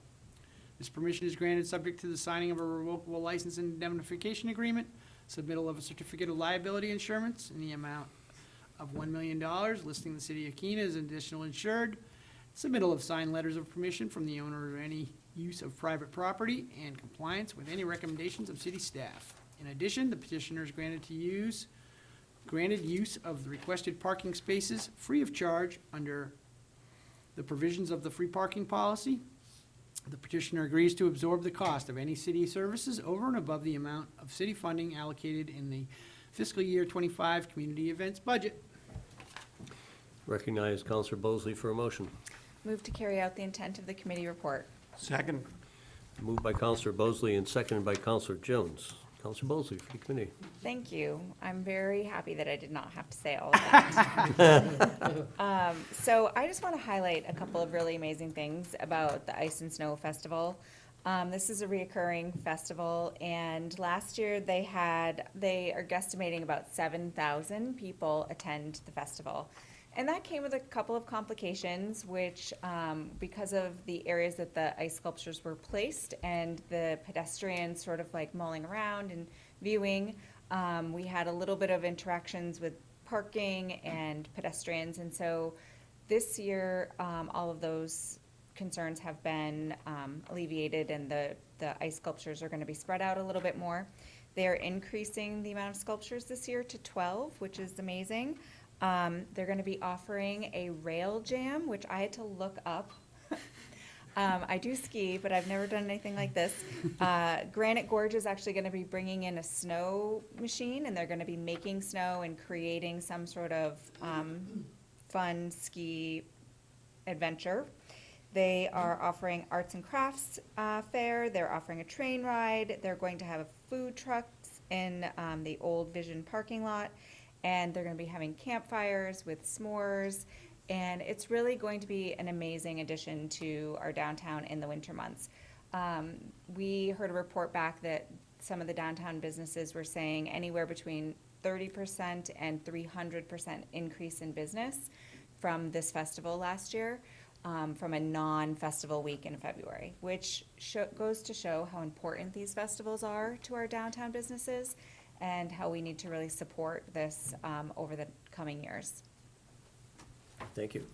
Speaker 1: This permission is granted subject to the signing of a revocable license and indemnification agreement, submittal of a certificate of liability insurance in the amount of $1 million, listing the city of Keene as an additional insured, submittal of signed letters of permission from the owner of any use of private property, and compliance with any recommendations of city staff. In addition, the petitioner is granted use of the requested parking spaces free of charge under the provisions of the free parking policy. The petitioner agrees to absorb the cost of any city services over and above the amount of city funding allocated in the fiscal year 25 community events budget.
Speaker 2: Recognize Councilor Bosley for a motion.
Speaker 3: Move to carry out the intent of the committee report.
Speaker 1: Second.
Speaker 2: Moved by Councilor Bosley and seconded by Councilor Jones. Councilor Bosley for the committee.
Speaker 3: Thank you. I'm very happy that I did not have to say all of that. So I just want to highlight a couple of really amazing things about the Ice and Snow Festival. This is a reoccurring festival, and last year they are guesstimating about 7,000 people attend the festival. And that came with a couple of complications, which, because of the areas that the ice sculptures were placed and the pedestrians sort of like mulling around and viewing, we had a little bit of interactions with parking and pedestrians. And so this year, all of those concerns have been alleviated, and the ice sculptures are going to be spread out a little bit more. They're increasing the amount of sculptures this year to 12, which is amazing. They're going to be offering a rail jam, which I had to look up. I do ski, but I've never done anything like this. Granite Gorge is actually going to be bringing in a snow machine, and they're going to be making snow and creating some sort of fun ski adventure. They are offering arts and crafts fair. They're offering a train ride. They're going to have food trucks in the Old Vision parking lot, and they're going to be having campfires with s'mores. And it's really going to be an amazing addition to our downtown in the winter months. We heard a report back that some of the downtown businesses were saying anywhere between 30% and 300% increase in business from this festival last year, from a non-festival week in February, which goes to show how important these festivals are to our downtown businesses and how we need to really support this over the coming years.
Speaker 2: Thank you.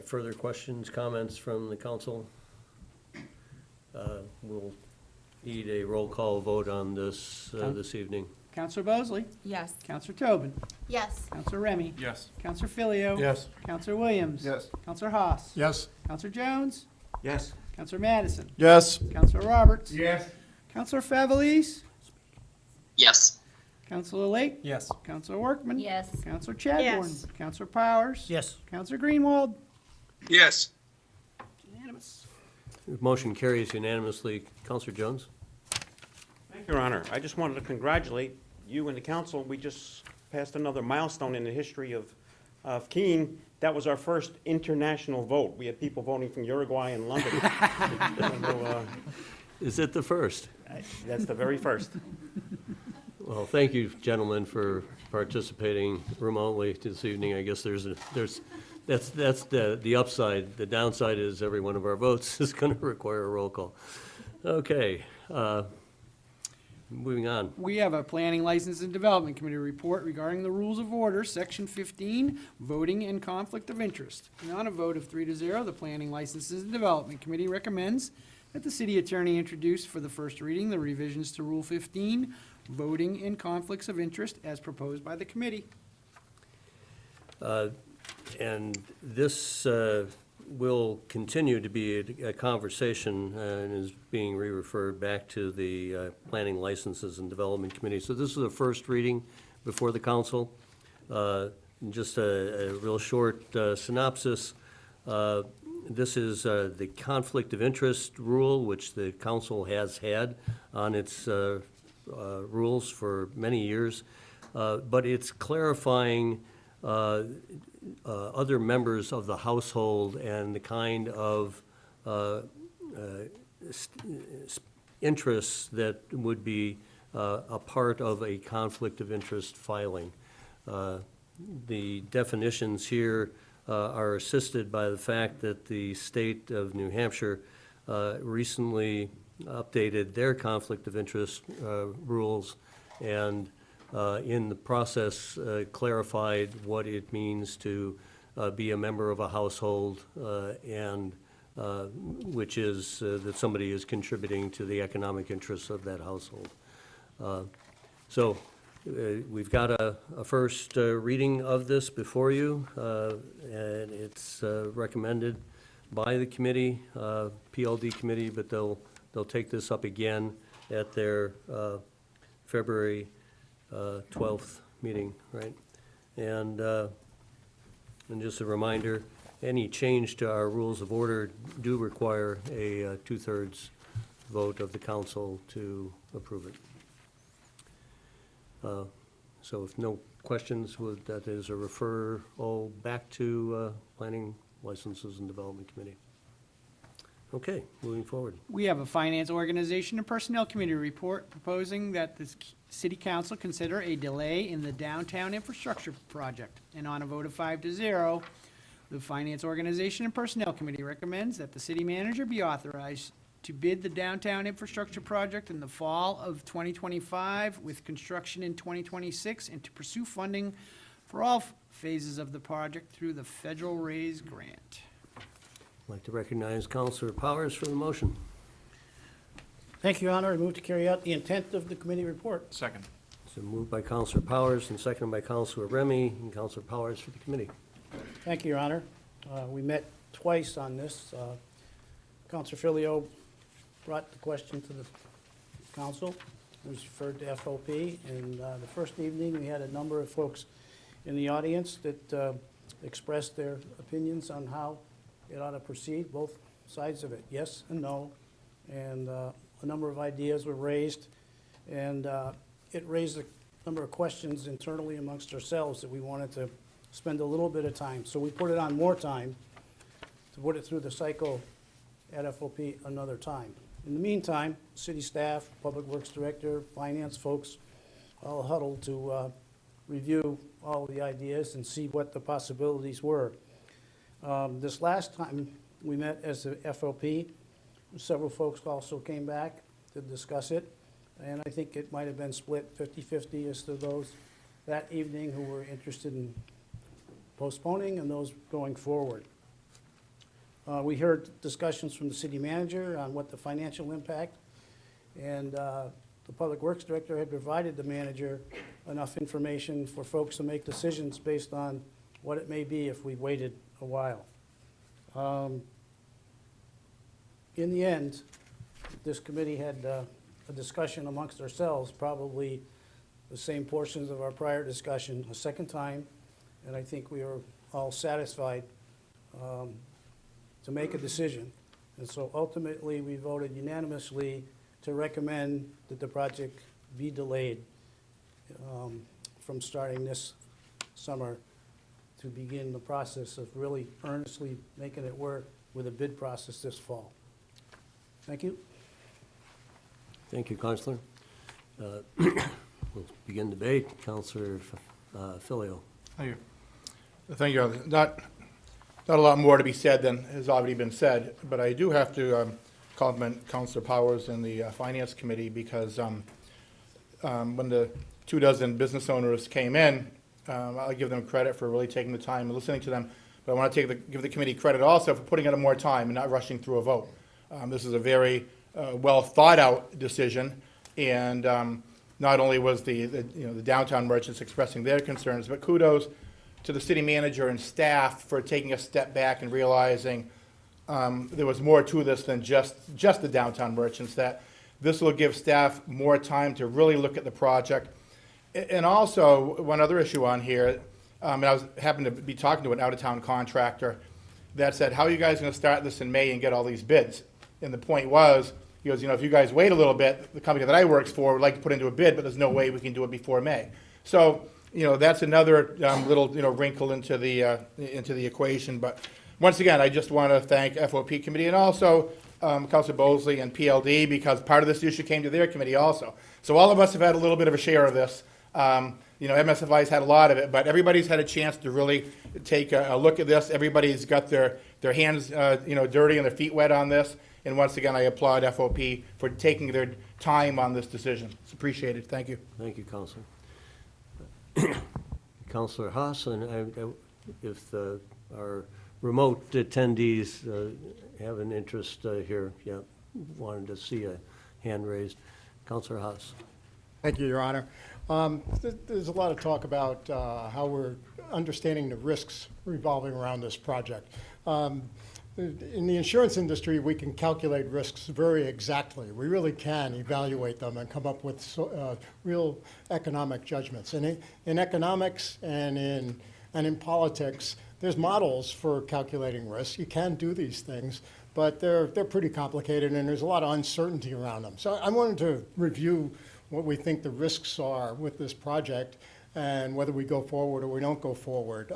Speaker 2: Further questions, comments from the council? We'll need a roll call vote on this this evening.
Speaker 1: Counselor Bosley?
Speaker 3: Yes.
Speaker 1: Counselor Tobin?
Speaker 7: Yes.
Speaker 1: Counselor Remy?
Speaker 11: Yes.
Speaker 1: Counselor Filio?
Speaker 11: Yes.
Speaker 1: Counselor Williams?
Speaker 11: Yes.
Speaker 1: Counselor Haas?
Speaker 11: Yes.
Speaker 1: Counselor Jones?
Speaker 11: Yes.
Speaker 1: Counselor Madison?
Speaker 11: Yes.
Speaker 1: Counselor Roberts?
Speaker 11: Yes.
Speaker 1: Counselor Favelis?
Speaker 6: Yes.
Speaker 1: Counselor Lake?
Speaker 11: Yes.
Speaker 1: Counselor Workman?
Speaker 7: Yes.
Speaker 1: Counselor Chadbourne?
Speaker 7: Yes.
Speaker 1: Counselor Powers?
Speaker 11: Yes.
Speaker 1: Counselor Greenwald?
Speaker 5: Yes.
Speaker 1: Unanimous.
Speaker 2: Motion carries unanimously. Counselor Jones?
Speaker 13: Thank you, Your Honor. I just wanted to congratulate you and the council. We just passed another milestone in the history of Keene. That was our first international vote. We had people voting from Uruguay and London. So,
Speaker 2: Is it the first?
Speaker 13: that's the very first.
Speaker 2: Well, thank you, gentlemen, for participating remotely this evening. I guess that's the upside. The downside is every one of our votes is going to require a roll call. Okay, moving on.
Speaker 1: We have a Planning, License, and Development Committee report regarding the Rules of Order, Section 15, Voting and Conflict of Interest. And on a vote of 3-0, the Planning, Licenses, and Development Committee recommends that the city attorney introduce for the first reading the revisions to Rule 15, Voting and Conflicts of Interest, as proposed by the committee.
Speaker 2: And this will continue to be a conversation and is being re-referred back to the Planning, Licenses, and Development Committee. So this is the first reading before the council. Just a real short synopsis. This is the conflict of interest rule, which the council has had on its rules for many years, but it's clarifying other members of the household and the kind of interests that would be a part of a conflict of interest filing. The definitions here are assisted by the fact that the state of New Hampshire recently updated their conflict of interest rules and in the process clarified what it means to be a member of a household and which is that somebody is contributing to the economic interests of that household. So we've got a first reading of this before you, and it's recommended by the committee, PLD committee, but they'll take this up again at their February 12th meeting, right? And just a reminder, any change to our rules of order do require a 2/3 vote of the council to approve it. So if no questions, that is a referral back to Planning, Licenses, and Development Committee. Okay, moving forward.
Speaker 1: We have a Finance, Organization, and Personnel Committee report proposing that the city council consider a delay in the downtown infrastructure project. And on a vote of 5-0, the Finance, Organization, and Personnel Committee recommends that the city manager be authorized to bid the downtown infrastructure project in the fall of 2025 with construction in 2026 and to pursue funding for all phases of the project through the federal raise grant.
Speaker 2: I'd like to recognize Councilor Powers for the motion.
Speaker 14: Thank you, Your Honor. I move to carry out the intent of the committee report.
Speaker 2: Second. So moved by Counselor Powers and seconded by Counselor Remy, and Counselor Powers for the committee.
Speaker 14: Thank you, Your Honor. We met twice on this. Counselor Filio brought the question to the council. It was referred to FOP, and the first evening, we had a number of folks in the audience that expressed their opinions on how it ought to proceed, both sides of it, yes and no. And a number of ideas were raised, and it raised a number of questions internally amongst ourselves that we wanted to spend a little bit of time. So we put it on more time to put it through the cycle at FOP another time. In the meantime, city staff, public works director, finance folks, all huddled to review all the ideas and see what the possibilities were. This last time we met as a FOP, several folks also came back to discuss it, and I think it might have been split 50-50 as to those that evening who were interested in postponing and those going forward. We heard discussions from the city manager on what the financial impact, and the public works director had provided the manager enough information for folks to make decisions based on what it may be if we waited a while. In the end, this committee had a discussion amongst ourselves, probably the same portions of our prior discussion a second time, and I think we are all satisfied to make a decision. And so ultimately, we voted unanimously to recommend that the project be delayed from starting this summer to begin the process of really earnestly making it work with a bid process this fall. Thank you.
Speaker 2: Thank you, Counselor. We'll begin debate. Counselor Filio.
Speaker 15: Thank you. Thank you. Not a lot more to be said than has already been said, but I do have to compliment Councilor Powers and the Finance Committee because when the 24 business owners came in, I'll give them credit for really taking the time and listening to them, but I want to give the committee credit also for putting in more time and not rushing through a vote. This is a very well thought out decision, and not only was the downtown merchants expressing their concerns, but kudos to the city manager and staff for taking a step back and realizing there was more to this than just the downtown merchants, that this will give staff more time to really look at the project. And also, one other issue on here, and I happened to be talking to an out-of-town contractor that said, how are you guys going to start this in May and get all these bids? And the point was, he goes, if you guys wait a little bit, the company that I work for would like to put into a bid, but there's no way we can do it before May. So, that's another little, wrinkle into the equation. But once again, I just want to thank FOP committee and also Councilor Bosley and PLD, because part of this issue came to their committee also. So all of us have had a little bit of a share of this. MSFI's had a lot of it, but everybody's had a chance to really take a look at this. Everybody's got their hands, dirty and their feet wet on this. And once again, I applaud FOP for taking their time on this decision. It's appreciated. Thank you.
Speaker 2: Thank you, Counselor. Counselor Haas, and if our remote attendees have an interest here, wanted to see a hand raised. Counselor Haas.
Speaker 16: Thank you, Your Honor. There's a lot of talk about how we're understanding the risks revolving around this project. In the insurance industry, we can calculate risks very exactly. We really can evaluate them and come up with real economic judgments. And in economics and in politics, there's models for calculating risks. You can do these things, but they're pretty complicated, and there's a lot of uncertainty around them. So I wanted to review what we think the risks are with this project and whether we go forward or we don't go forward.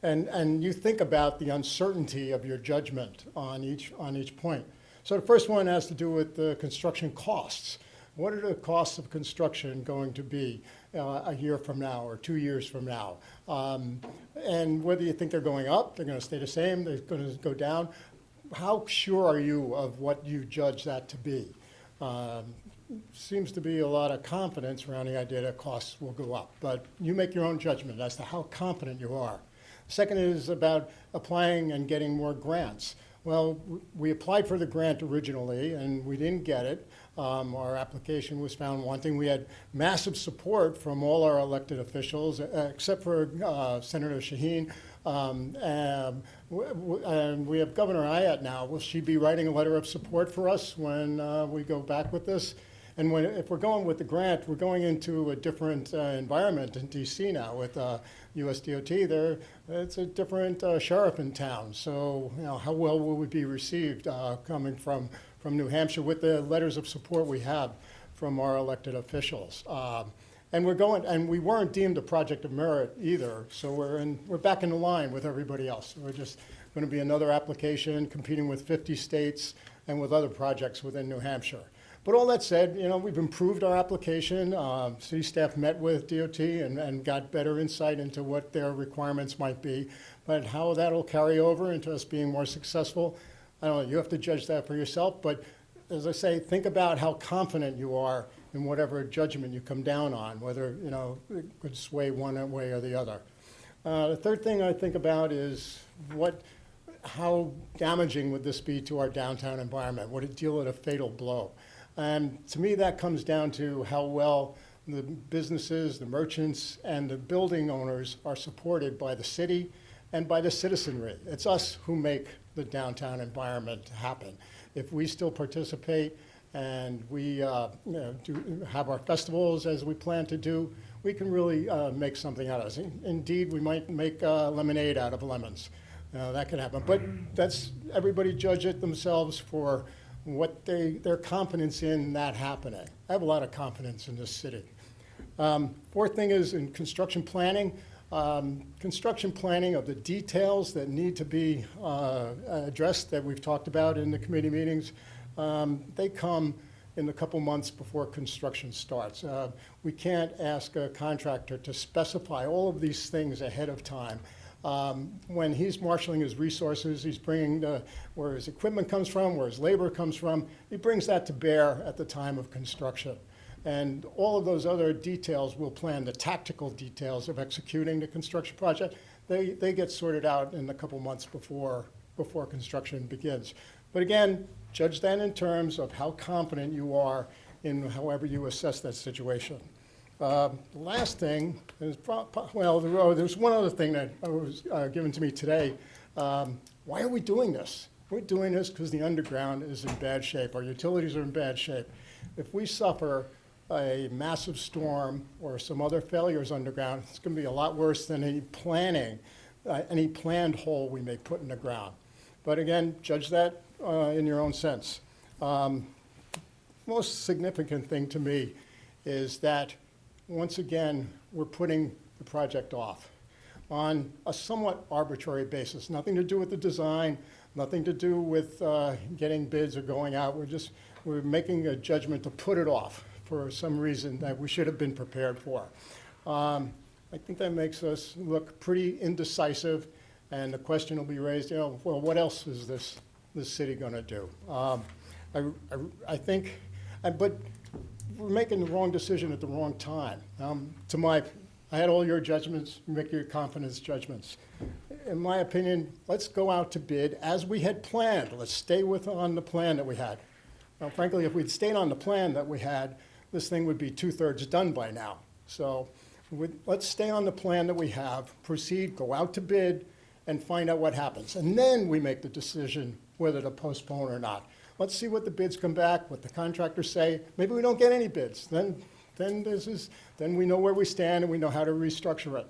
Speaker 16: And you think about the uncertainty of your judgment on each point. So the first one has to do with the construction costs. What are the costs of construction going to be a year from now or 2 years from now? And whether you think they're going up, they're going to stay the same, they're going to go down. How sure are you of what you judge that to be? Seems to be a lot of confidence around the idea that costs will go up, but you make your own judgment as to how confident you are. Second is about applying and getting more grants. Well, we applied for the grant originally, and we didn't get it. Our application was found wanting. We had massive support from all our elected officials, except for Senator Shaheen. And we have Governor Ayotte now. Will she be writing a letter of support for us when we go back with this? And if we're going with the grant, we're going into a different environment in DC now with USDOT. It's a different sheriff in town. So, how well will we be received coming from New Hampshire with the letters of support we have from our elected officials? And we weren't deemed a project of merit either. So we're back in the line with everybody else. We're just going to be another application competing with 50 states and with other projects within New Hampshire. But all that said, we've improved our application. City staff met with DOT and got better insight into what their requirements might be. But how that'll carry over into us being more successful, I don't know. You have to judge that for yourself. But as I say, think about how confident you are in whatever judgment you come down on, whether it could sway one way or the other. The third thing I think about is how damaging would this be to our downtown environment? Would it deal at a fatal blow? And to me, that comes down to how well the businesses, the merchants, and the building owners are supported by the city and by the citizenry. It's us who make the downtown environment happen. If we still participate and we do have our festivals as we plan to do, we can really make something out of it. Indeed, we might make lemonade out of lemons. That can happen. But that's everybody judge it themselves for what their confidence in that happening. I have a lot of confidence in this city. Fourth thing is in construction planning. Construction planning of the details that need to be addressed that we've talked about in the committee meetings, they come in a couple months before construction starts. We can't ask a contractor to specify all of these things ahead of time. When he's marshaling his resources, he's bringing where his equipment comes from, where his labor comes from, he brings that to bear at the time of construction. And all of those other details we'll plan, the tactical details of executing the construction project, they get sorted out in a couple months before construction begins. But again, judge that in terms of how confident you are in however you assess that situation. Last thing is, there's one other thing that was given to me today. Why are we doing this? We're doing this because the underground is in bad shape. Our utilities are in bad shape. If we suffer a massive storm or some other failures underground, it's going to be a lot worse than any planned hole we may put in the ground. But again, judge that in your own sense. Most significant thing to me is that once again, we're putting the project off on a somewhat arbitrary basis. Nothing to do with the design, nothing to do with getting bids or going out. We're making a judgment to put it off for some reason that we should have been prepared for. I think that makes us look pretty indecisive, and the question will be raised, well, what else is this city going to do? I think, but we're making the wrong decision at the wrong time. I had all your judgments, make your confidence judgments. In my opinion, let's go out to bid as we had planned. Let's stay on the plan that we had. Now, frankly, if we'd stayed on the plan that we had, this thing would be 2/3 done by now. So let's stay on the plan that we have, proceed, go out to bid, and find out what happens. And then we make the decision whether to postpone or not. Let's see what the bids come back, what the contractors say. Maybe we don't get any bids. Then we know where we stand and we know how to restructure it.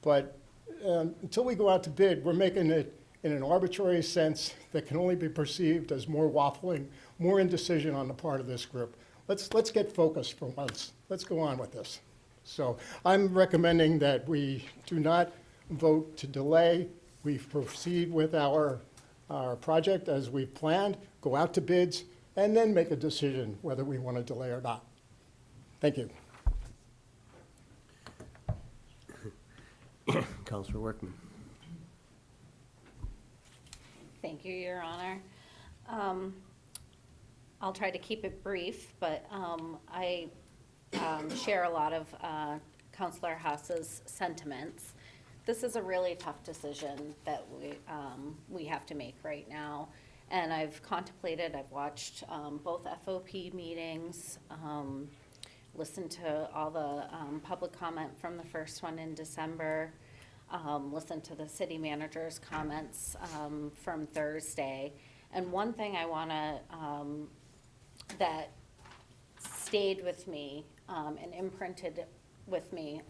Speaker 16: But until we go out to bid, we're making it in an arbitrary sense that can only be perceived as more waffling, more indecision on the part of this group. Let's get focused for once. Let's go on with this. So I'm recommending that we do not vote to delay. We proceed with our project as we've planned, go out to bids, and then make a decision whether we want to delay or not. Thank you.
Speaker 2: Councilor Workman.
Speaker 17: Thank you, Your Honor. I'll try to keep it brief, but I share a lot of Councilor Haas's sentiments. This is a really tough decision that we have to make right now. And I've contemplated, I've watched both FOP meetings, listened to all the public comment from the first one in December, listened to the city manager's comments from Thursday. And one thing I want to, that stayed with me and imprinted with me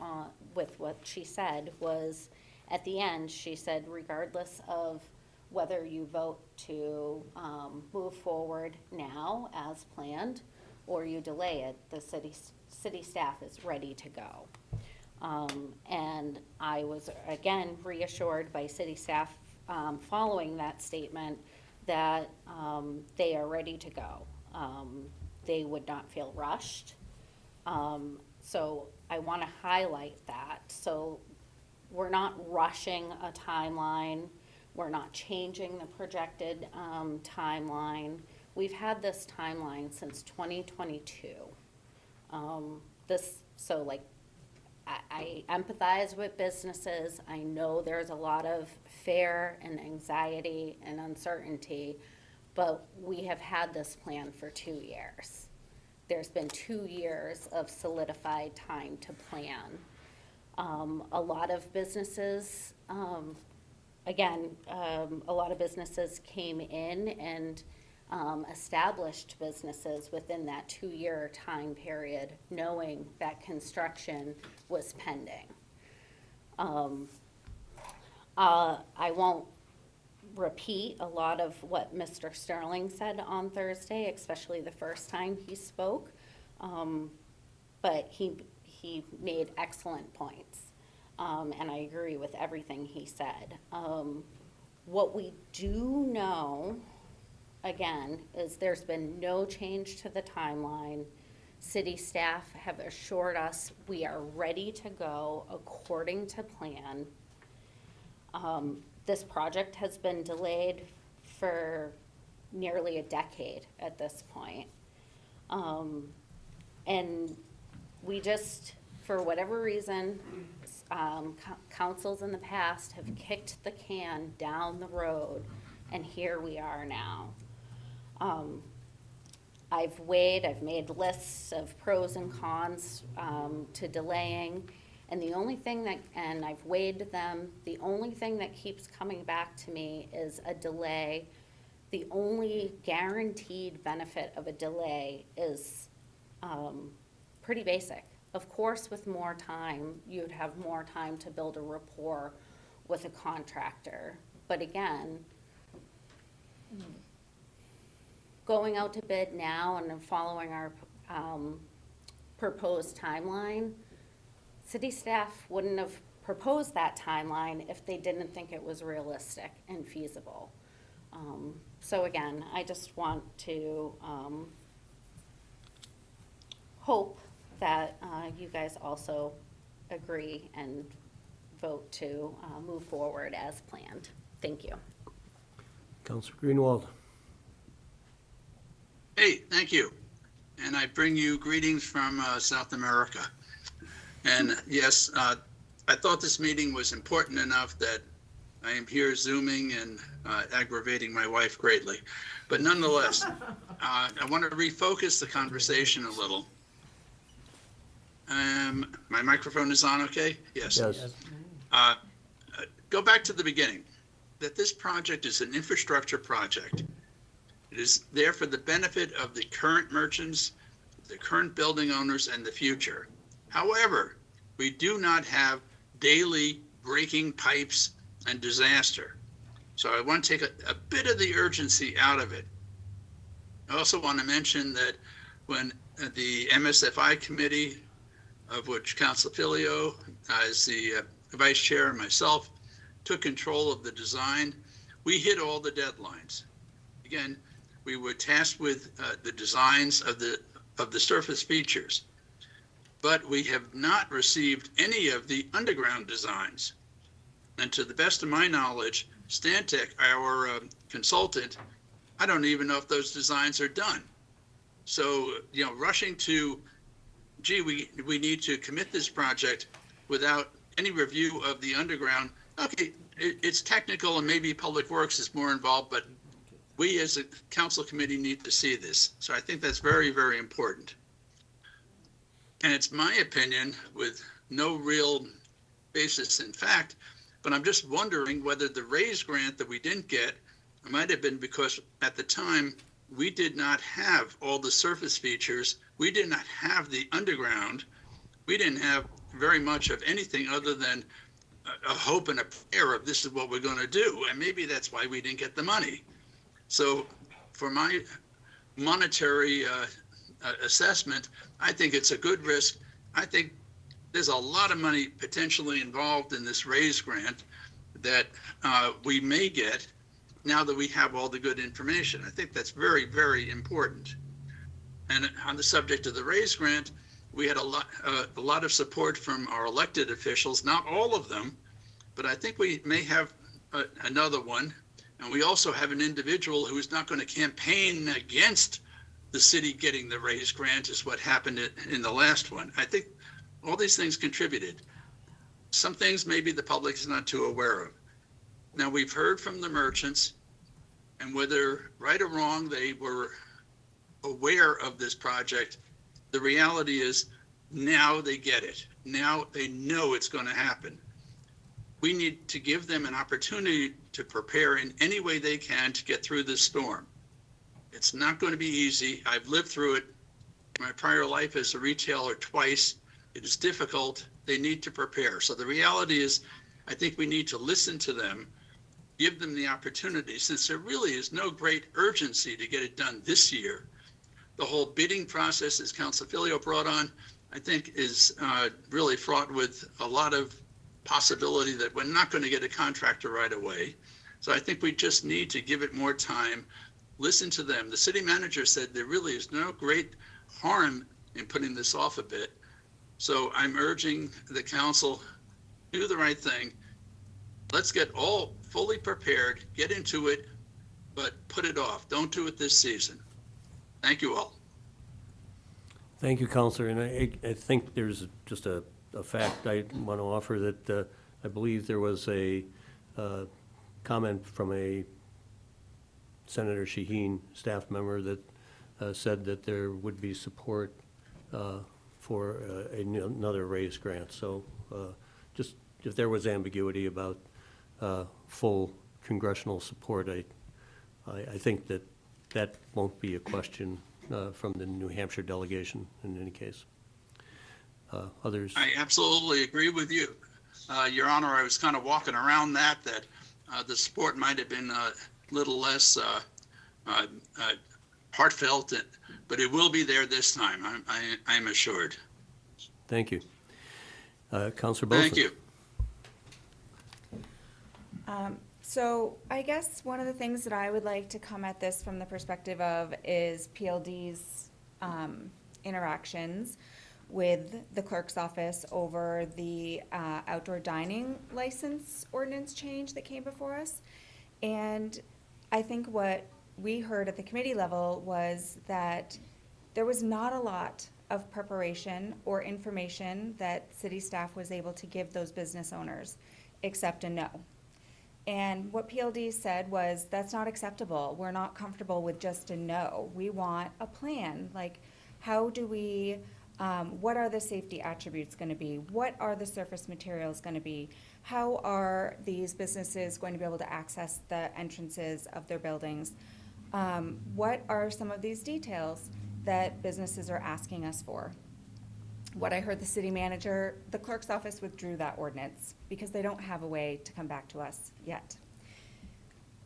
Speaker 17: with what she said was, at the end, she said, regardless of whether you vote to move forward now as planned or you delay it, the city staff is ready to go. And I was again reassured by city staff following that statement that they are ready to go. They would not feel rushed. So I want to highlight that. So we're not rushing a timeline. We're not changing the projected timeline. We've had this timeline since 2022. I empathize with businesses. I know there's a lot of fear and anxiety and uncertainty, but we have had this plan for 2 years. There's been 2 years of solidified time to plan. A lot of businesses, a lot of businesses came in and established businesses within that 2-year time period, knowing that construction was pending. I won't repeat a lot of what Mr. Sterling said on Thursday, especially the first time he spoke, but he made excellent points, and I agree with everything he said. What we do know, again, is there's been no change to the timeline. City staff have assured us we are ready to go according to plan. This project has been delayed for nearly a decade at this point. And we just, for whatever reason, councils in the past have kicked the can down the road, and here we are now. I've made lists of pros and cons to delaying, and the only thing that, and I've weighed them, the only thing that keeps coming back to me is a delay. The only guaranteed benefit of a delay is pretty basic. Of course, with more time, you'd have more time to build a rapport with a contractor. But again, going out to bid now and then following our proposed timeline, city staff wouldn't have proposed that timeline if they didn't think it was realistic and feasible. So again, I just want to hope that you guys also agree and vote to move forward as planned. Thank you.
Speaker 2: Councilor Greenwald.
Speaker 5: Hey, thank you. And I bring you greetings from South America. And yes, I thought this meeting was important enough that I am here Zooming and aggravating my wife greatly. But nonetheless, I want to refocus the conversation a little. My microphone is on, okay? Yes.
Speaker 2: Yes.
Speaker 5: Go back to the beginning, that this project is an infrastructure project. It is there for the benefit of the current merchants, the current building owners, and the future. However, we do not have daily breaking pipes and disaster. So I want to take a bit of the urgency out of it. I also want to mention that when the MSFI committee, of which Council Filio as the vice chair and myself took control of the design, we hit all the deadlines. Again, we were tasked with the designs of the surface features, but we have not received any of the underground designs. And to the best of my knowledge, Stantec, our consultant, I don't even know if those designs are done. So, rushing to, gee, we need to commit this project without any review of the underground. Okay, it's technical and maybe Public Works is more involved, but we as a council committee need to see this. So I think that's very, very important. And it's my opinion, with no real basis in fact, but I'm just wondering whether the RAISE grant that we didn't get might have been because at the time we did not have all the surface features. We did not have the underground. We didn't have very much of anything other than a hope and a prayer of this is what we're going to do. And maybe that's why we didn't get the money. So for my monetary assessment, I think it's a good risk. I think there's a lot of money potentially involved in this RAISE grant that we may get now that we have all the good information. I think that's very, very important. And on the subject of the RAISE grant, we had a lot of support from our elected officials, not all of them, but I think we may have another one. And we also have an individual who is not going to campaign against the city getting the RAISE grant, is what happened in the last one. I think all these things contributed. Some things maybe the public is not too aware of. Now, we've heard from the merchants, and whether right or wrong they were aware of this project, the reality is now they get it. Now they know it's going to happen. We need to give them an opportunity to prepare in any way they can to get through this storm. It's not going to be easy. I've lived through it. My prior life as a retailer twice. It is difficult. They need to prepare. So the reality is, I think we need to listen to them, give them the opportunity, since there really is no great urgency to get it done this year. The whole bidding process, as Councilor Filio brought on, I think is really fraught with a lot of possibility that we're not going to get a contractor right away. So I think we just need to give it more time, listen to them. The city manager said there really is no great harm in putting this off a bit. So I'm urging the council, do the right thing. Let's get all fully prepared, get into it, but put it off. Don't do it this season. Thank you all.
Speaker 2: Thank you, Counselor. And I think there's just a fact I want to offer that I believe there was a comment from a Senator Shaheen staff member that said that there would be support for another RAISE grant. So just if there was ambiguity about full congressional support, I think that won't be a question from the New Hampshire delegation in any case. Others?
Speaker 5: I absolutely agree with you. Your Honor, I was kind of walking around that the support might have been a little less heartfelt, but it will be there this time, I'm assured.
Speaker 2: Thank you. Councilor Boson.
Speaker 5: Thank you.
Speaker 3: So I guess one of the things that I would like to come at this from the perspective of is PLD's interactions with the clerk's office over the outdoor dining license ordinance change that came before us. And I think what we heard at the committee level was that there was not a lot of preparation or information that city staff was able to give those business owners, except a no. And what PLD said was, that's not acceptable. We're not comfortable with just a no. We want a plan. Like, how do we, what are the safety attributes going to be? What are the surface materials going to be? How are these businesses going to be able to access the entrances of their buildings? What are some of these details that businesses are asking us for? What I heard the city manager, the clerk's office withdrew that ordinance because they don't have a way to come back to us yet.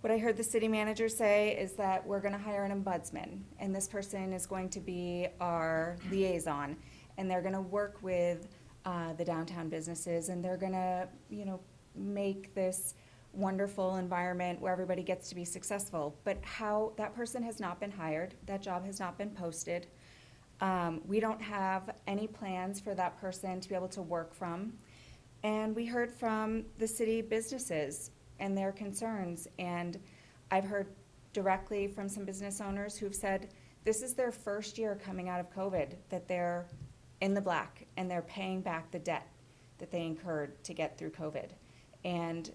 Speaker 3: What I heard the city manager say is that we're gonna hire an ombudsman, and this person is going to be our liaison, and they're gonna work with the downtown businesses, and they're gonna, make this wonderful environment where everybody gets to be successful. But how, that person has not been hired, that job has not been posted. We don't have any plans for that person to be able to work from. And we heard from the city businesses and their concerns. And I've heard directly from some business owners who've said this is their first year coming out of COVID, that they're in the black and they're paying back the debt that they incurred to get through COVID. And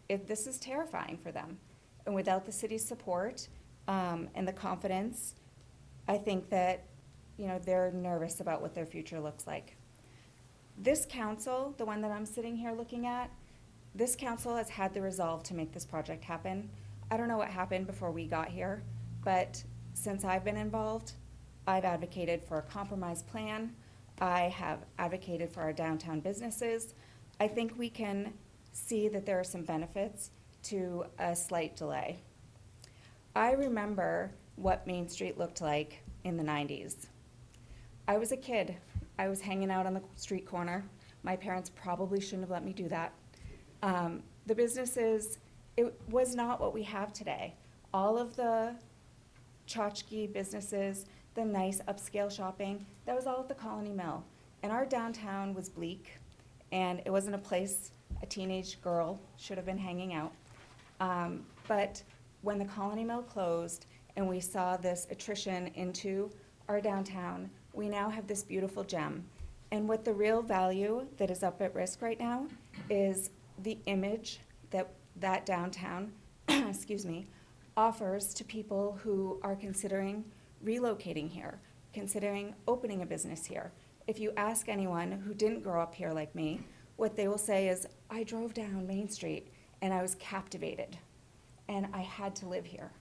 Speaker 3: this is terrifying for them. And without the city's support, and the confidence, I think that, you know, they're nervous about what their future looks like. This council, the one that I'm sitting here looking at, this council has had the resolve to make this project happen. I don't know what happened before we got here, but since I've been involved, I've advocated for a compromise plan. I have advocated for our downtown businesses. I think we can see that there are some benefits to a slight delay. I remember what Main Street looked like in the 90s. I was a kid. I was hanging out on the street corner. My parents probably shouldn't have let me do that. The businesses, it was not what we have today. All of the tchotchke businesses, the nice upscale shopping, that was all at the Colony Mill. And our downtown was bleak, and it wasn't a place a teenage girl should have been hanging out. But when the Colony Mill closed and we saw this attrition into our downtown, we now have this beautiful gem. And what the real value that is up at risk right now is the image that that downtown, excuse me, offers to people who are considering relocating here, considering opening a business here. If you ask anyone who didn't grow up here like me, what they will say is, I drove down Main Street and I was captivated and I had to live here.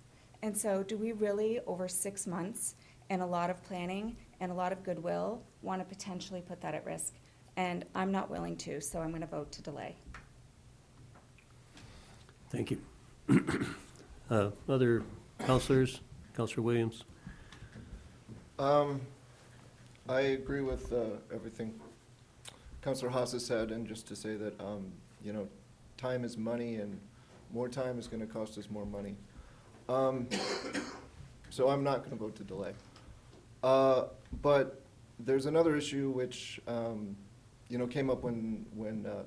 Speaker 3: And so do we really, over 6 months and a lot of planning and a lot of goodwill, want to potentially put that at risk? And I'm not willing to, so I'm going to vote to delay.
Speaker 2: Thank you. Other counselors? Counselor Williams?
Speaker 18: I agree with everything Councilor Haas has said, and just to say that, you know, time is money, and more time is going to cost us more money. So I'm not going to vote to delay. But there's another issue which, you know, came up when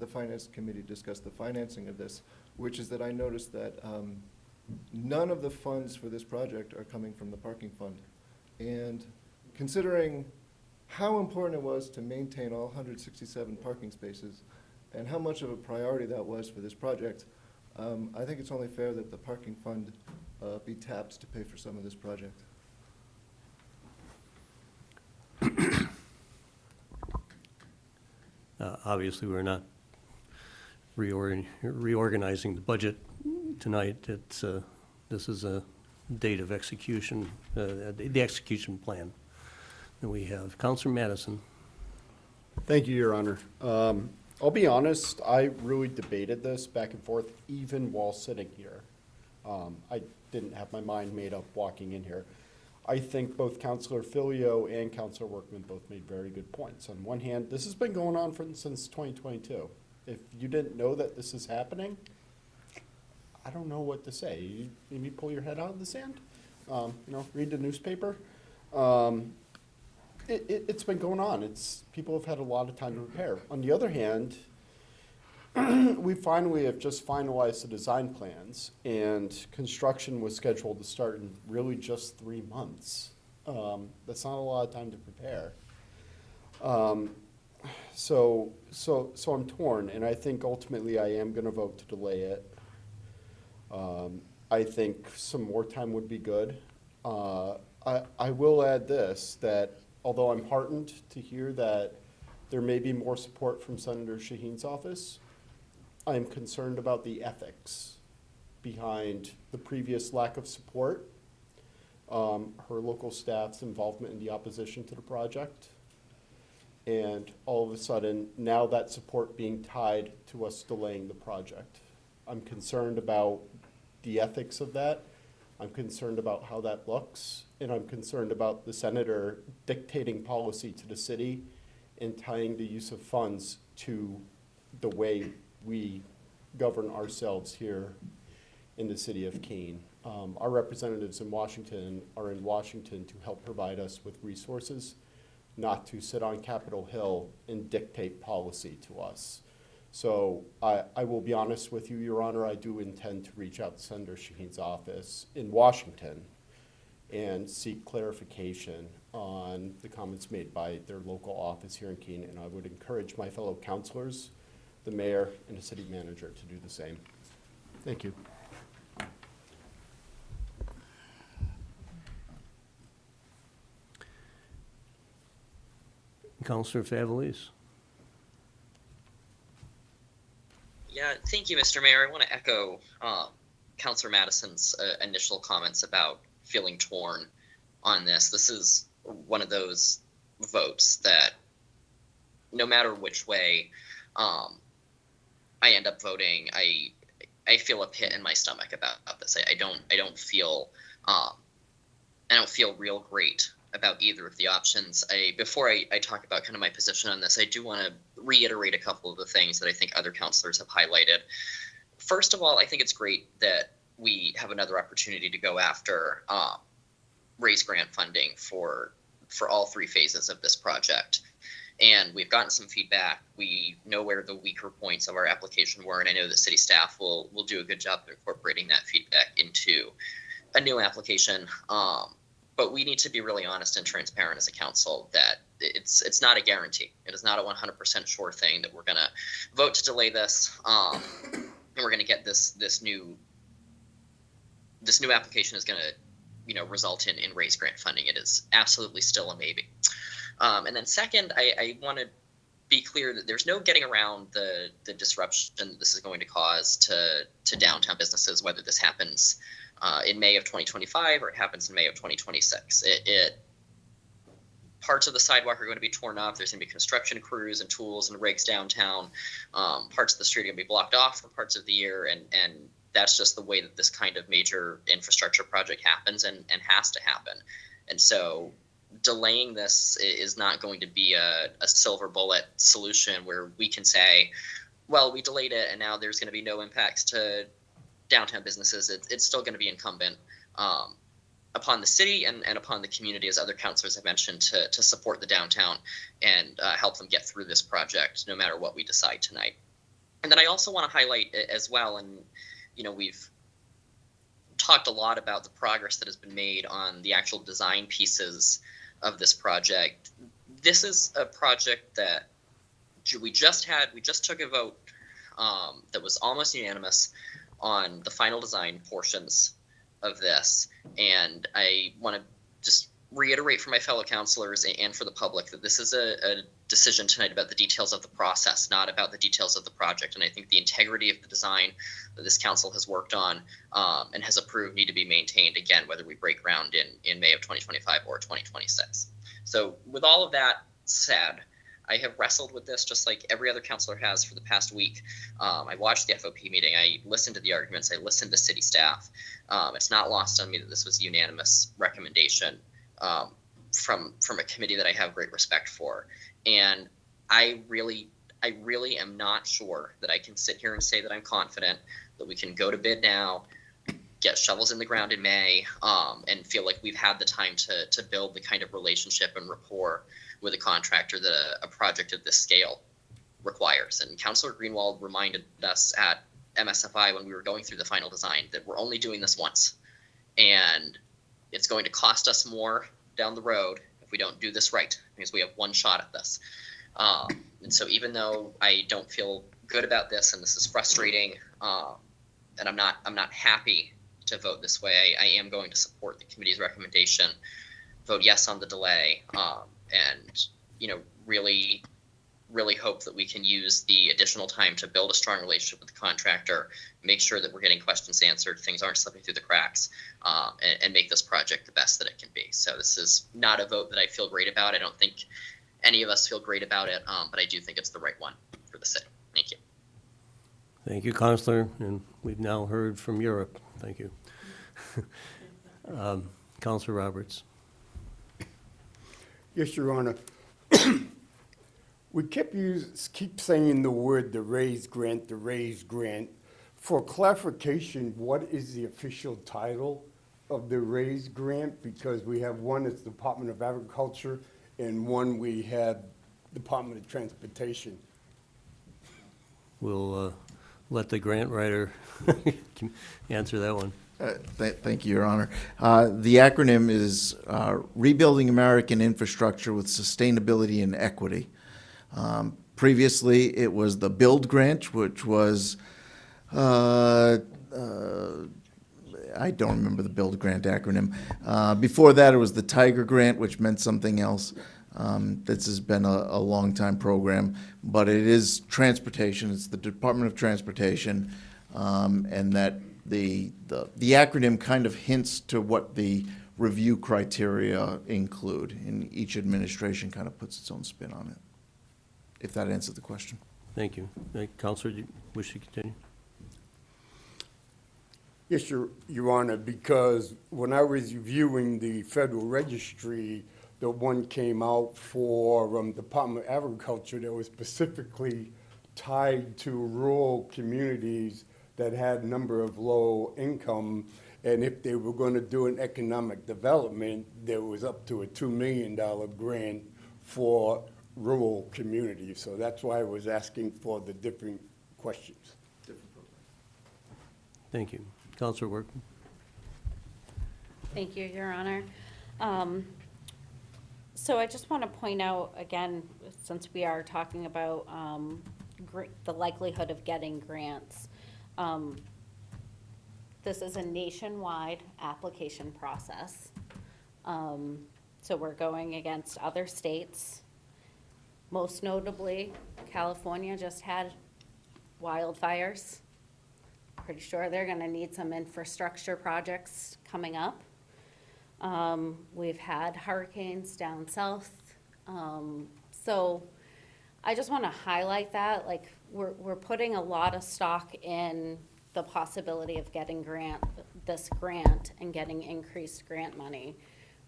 Speaker 18: the Finance Committee discussed the financing of this, which is that I noticed that none of the funds for this project are coming from the parking fund. And considering how important it was to maintain all 167 parking spaces and how much of a priority that was for this project, I think it's only fair that the parking fund be tapped to pay for some of this project.
Speaker 2: Obviously, we're not reorganizing the budget tonight. It's, this is a date of execution, the execution plan that we have. Counselor Madison.
Speaker 19: Thank you, Your Honor. I'll be honest, I really debated this back and forth even while sitting here. I didn't have my mind made up walking in here. I think both Councilor Filio and Councilor Workman both made very good points. On one hand, this has been going on since 2022. If you didn't know that this is happening, I don't know what to say. You maybe pull your head out of the sand, you know, read the newspaper. It's been going on. People have had a lot of time to prepare. On the other hand, we finally have just finalized the design plans, and construction was scheduled to start in really just 3 months. That's not a lot of time to prepare. So I'm torn, and I think ultimately I am going to vote to delay it. I think some more time would be good. I will add this, that although I'm heartened to hear that there may be more support from Senator Shaheen's office, I'm concerned about the ethics behind the previous lack of support, her local staff's involvement in the opposition to the project, and all of a sudden, now that support being tied to us delaying the project. I'm concerned about the ethics of that. I'm concerned about how that looks, and I'm concerned about the senator dictating policy to the city and tying the use of funds to the way we govern ourselves here in the city of Keene. Our representatives in Washington are in Washington to help provide us with resources, not to sit on Capitol Hill and dictate policy to us. So I will be honest with you, Your Honor, I do intend to reach out to Senator Shaheen's office in Washington and seek clarification on the comments made by their local office here in Keene, and I would encourage my fellow councilors, the mayor, and the city manager to do the same. Thank you.
Speaker 2: Counselor Favelis.
Speaker 6: Yeah, thank you, Mr. Mayor. I want to echo Councilor Madison's initial comments about feeling torn on this. This is one of those votes that no matter which way I end up voting, I feel a pit in my stomach about this. I don't feel real great about either of the options. Before I talk about kind of my position on this, I do want to reiterate a couple of the things that I think other councilors have highlighted. First of all, I think it's great that we have another opportunity to go after raise grant funding for all three phases of this project. And we've gotten some feedback. We know where the weaker points of our application were, and I know that city staff will do a good job of incorporating that feedback into a new application. But we need to be really honest and transparent as a council that it's not a guarantee. It is not a 100% sure thing that we're going to vote to delay this, and we're going to get this new application is going to result in raise grant funding. It is absolutely still a maybe. And then second, I want to be clear that there's no getting around the disruption that this is going to cause to downtown businesses, whether this happens in May of 2025 or it happens in May of 2026. Parts of the sidewalk are going to be torn up. There's going to be construction crews and tools and rigs downtown. Parts of the street are going to be blocked off for parts of the year, and that's just the way that this kind of major infrastructure project happens and has to happen. And so delaying this is not going to be a silver bullet solution where we can say, well, we delayed it and now there's going to be no impacts to downtown businesses. It's still going to be incumbent upon the city and upon the community, as other councilors have mentioned, to support the downtown and help them get through this project no matter what we decide tonight. And then I also want to highlight as well, and we've talked a lot about the progress that has been made on the actual design pieces of this project. This is a project that we just took a vote that was almost unanimous on the final design portions of this. And I want to just reiterate for my fellow councilors and for the public that this is a decision tonight about the details of the process, not about the details of the project. And I think the integrity of the design that this council has worked on and has approved need to be maintained, again, whether we break ground in May of 2025 or 2026. So with all of that said, I have wrestled with this just like every other councilor has for the past week. I watched the FOP meeting. I listened to the arguments. I listened to city staff. It's not lost on me that this was a unanimous recommendation from a committee that I have great respect for. And I really am not sure that I can sit here and say that I'm confident that we can go to bid now, get shovels in the ground in May, and feel like we've had the time to build the kind of relationship and rapport with a contractor that a project of this scale requires. And Councilor Greenwald reminded us at MSFI when we were going through the final design that we're only doing this once. And it's going to cost us more down the road if we don't do this right, because we have one shot at this. And so even though I don't feel good about this and this is frustrating, and I'm not happy to vote this way, I am going to support the committee's recommendation, vote yes on the delay, and really hope that we can use the additional time to build a strong relationship with the contractor, make sure that we're getting questions answered, things aren't slipping through the cracks, and make this project the best that it can be. So this is not a vote that I feel great about. I don't think any of us feel great about it, but I do think it's the right one for the city. Thank you.
Speaker 2: Thank you, Counselor, and we've now heard from Europe. Thank you. Counselor Roberts.
Speaker 20: Yes, Your Honor. We keep saying the word the raise grant, the raise grant. For clarification, what is the official title of the raise grant? Because we have one that's Department of Agriculture and one we have Department of Transportation.
Speaker 2: We'll let the grant writer answer that one.
Speaker 21: Thank you, Your Honor. The acronym is Rebuilding American Infrastructure with Sustainability and Equity. Previously, it was the BUILD grant, which was, I don't remember the BUILD grant acronym. Before that, it was the TIGER grant, which meant something else. This has been a long time program, but it is transportation. It's the Department of Transportation, and that the acronym kind of hints to what the review criteria include, and each administration kind of puts its own spin on it, if that answered the question.
Speaker 2: Thank you. Counselor, do you wish to continue?
Speaker 20: Yes, Your Honor, because when I was reviewing the Federal Registry, the one came out for Department of Agriculture that was specifically tied to rural communities that had a number of low income. And if they were going to do an economic development, there was up to a $2 million grant for rural communities. So that's why I was asking for the different questions.
Speaker 2: Thank you. Counselor Workman?
Speaker 17: Thank you, Your Honor. So I just want to point out, again, since we are talking about the likelihood of getting grants, this is a nationwide application process. So we're going against other states. Most notably, California just had wildfires. Pretty sure they're going to need some infrastructure projects coming up. We've had hurricanes down south. So I just want to highlight that, like, we're putting a lot of stock in the possibility of getting this grant and getting increased grant money.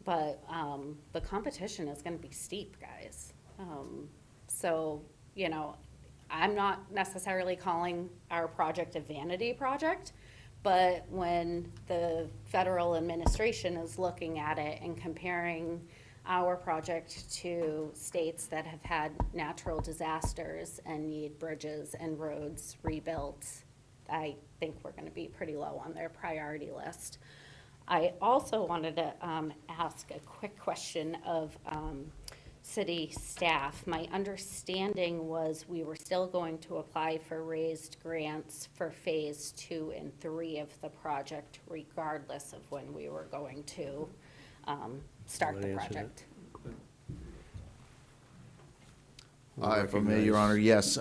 Speaker 17: But the competition is going to be steep, guys. So, you know, I'm not necessarily calling our project a vanity project, but when the federal administration is looking at it and comparing our project to states that have had natural disasters and need bridges and roads rebuilt, I think we're going to be pretty low on their priority list. I also wanted to ask a quick question of city staff. My understanding was we were still going to apply for raised grants for phase 2 and 3 of the project, regardless of when we were going to start the project.
Speaker 21: If I may, Your Honor, yes.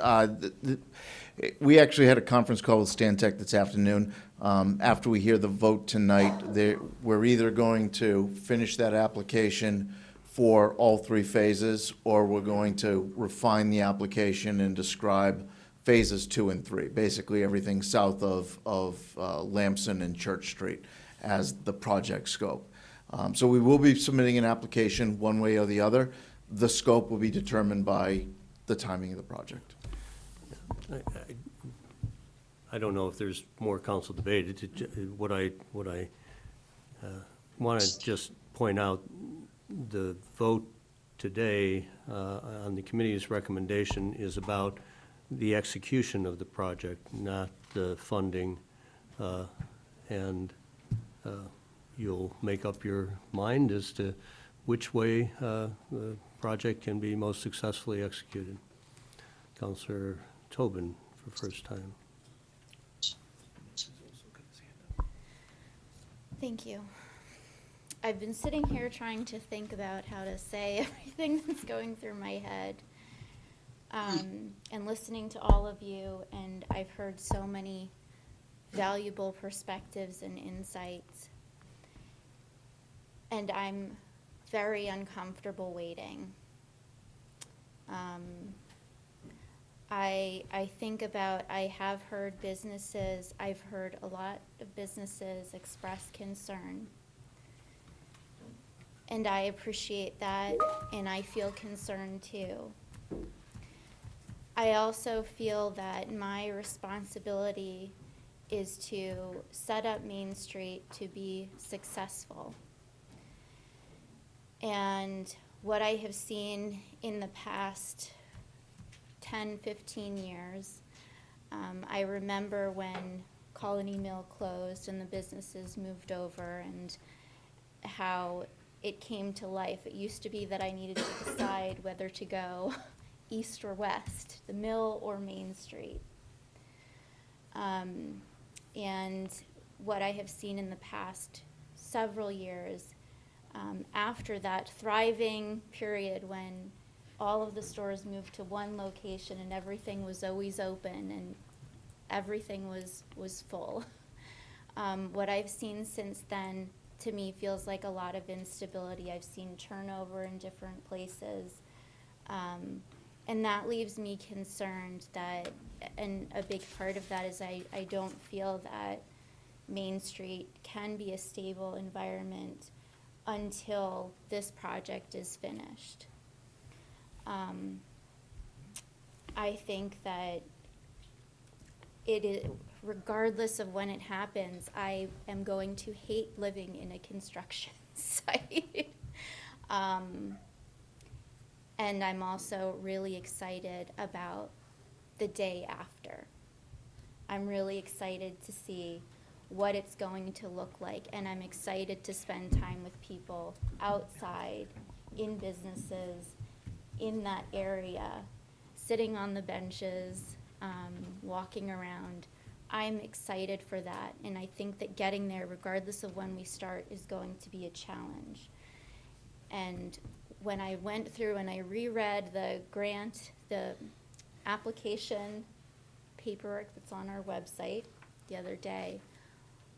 Speaker 21: We actually had a conference call with Stantec this afternoon. After we hear the vote tonight, we're either going to finish that application for all 3 phases, or we're going to refine the application and describe phases 2 and 3, basically everything south of Lamson and Church Street as the project scope. So we will be submitting an application one way or the other. The scope will be determined by the timing of the project.
Speaker 2: I don't know if there's more council debate. What I want to just point out, the vote today on the committee's recommendation is about the execution of the project, not the funding. And you'll make up your mind as to which way the project can be most successfully executed. Councilor Tobin for first time.
Speaker 4: Thank you. I've been sitting here trying to think about how to say everything that's going through my head, and listening to all of you, and I've heard so many valuable perspectives and insights, and I'm very uncomfortable waiting. I think about, I have heard businesses, I've heard a lot of businesses express concern. And I appreciate that, and I feel concerned too. I also feel that my responsibility is to set up Main Street to be successful. And what I have seen in the past 10, 15 years, I remember when Colony Mill closed and the businesses moved over, and how it came to life. It used to be that I needed to decide whether to go east or west, the Mill or Main Street. And what I have seen in the past several years, After that thriving period when all of the stores moved to one location and everything was always open and everything was full. What I've seen since then, to me, feels like a lot of instability. I've seen turnover in different places. And that leaves me concerned that, and a big part of that is I don't feel that Main Street can be a stable environment until this project is finished. I think that it is, regardless of when it happens, I am going to hate living in a construction site. And I'm also really excited about the day after. I'm really excited to see what it's going to look like, and I'm excited to spend time with people outside, in businesses, in that area, sitting on the benches, walking around. I'm excited for that, and I think that getting there, regardless of when we start, is going to be a challenge. And when I went through and I reread the grant, the application paperwork that's on our website the other day,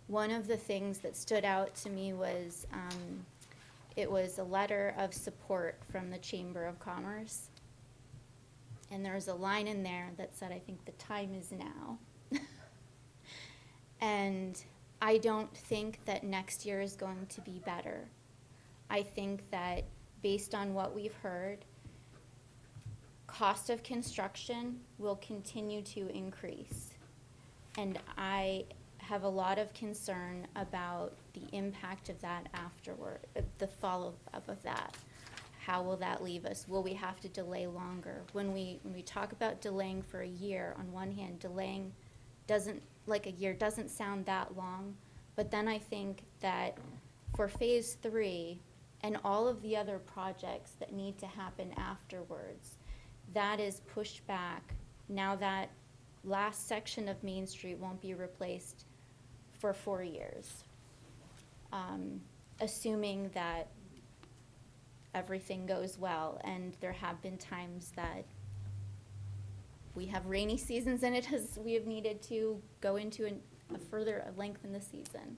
Speaker 4: one of the things that stood out to me was it was a letter of support from the Chamber of Commerce. And there was a line in there that said, I think the time is now. And I don't think that next year is going to be better. I think that based on what we've heard, cost of construction will continue to increase. And I have a lot of concern about the impact of that afterward, the follow-up of that. How will that leave us? Will we have to delay longer? When we talk about delaying for a year, on one hand, delaying doesn't, like a year doesn't sound that long, but then I think that for phase 3 and all of the other projects that need to happen afterwards, that is pushed back. Now that last section of Main Street won't be replaced for 4 years, assuming that everything goes well. And there have been times that we have rainy seasons and we have needed to go into a further lengthen the season.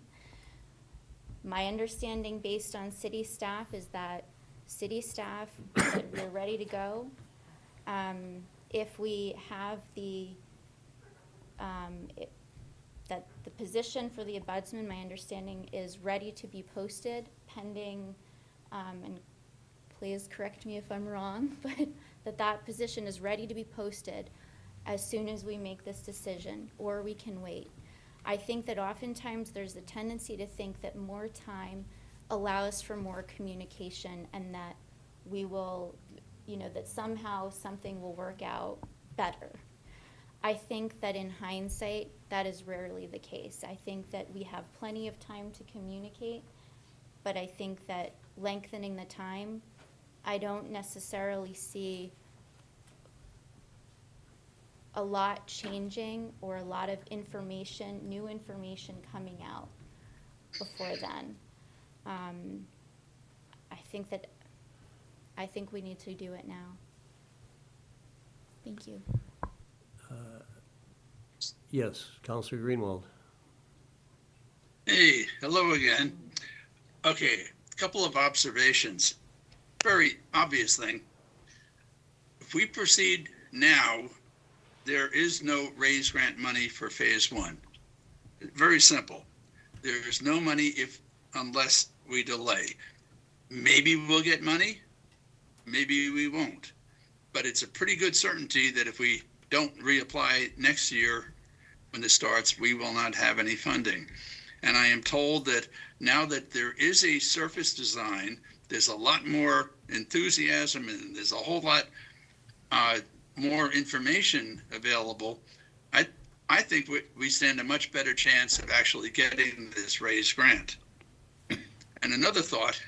Speaker 4: My understanding based on city staff is that city staff said we're ready to go. If we have that the position for the ombudsman, my understanding, is ready to be posted pending, and please correct me if I'm wrong, but that position is ready to be posted as soon as we make this decision, or we can wait. I think that oftentimes there's a tendency to think that more time allows for more communication and that we will, that somehow something will work out better. I think that in hindsight, that is rarely the case. I think that we have plenty of time to communicate, but I think that lengthening the time, I don't necessarily see a lot changing or a lot of information, new information coming out before then. I think we need to do it now. Thank you.
Speaker 2: Yes, Councilor Greenwald.
Speaker 5: Hey, hello again. Okay, a couple of observations. Very obvious thing. If we proceed now, there is no raise grant money for phase 1. Very simple. There is no money unless we delay. Maybe we'll get money, maybe we won't. But it's a pretty good certainty that if we don't reapply next year when this starts, we will not have any funding. And I am told that now that there is a surface design, there's a lot more enthusiasm and there's a whole lot more information available. I think we stand a much better chance of actually getting this raised grant. And another thought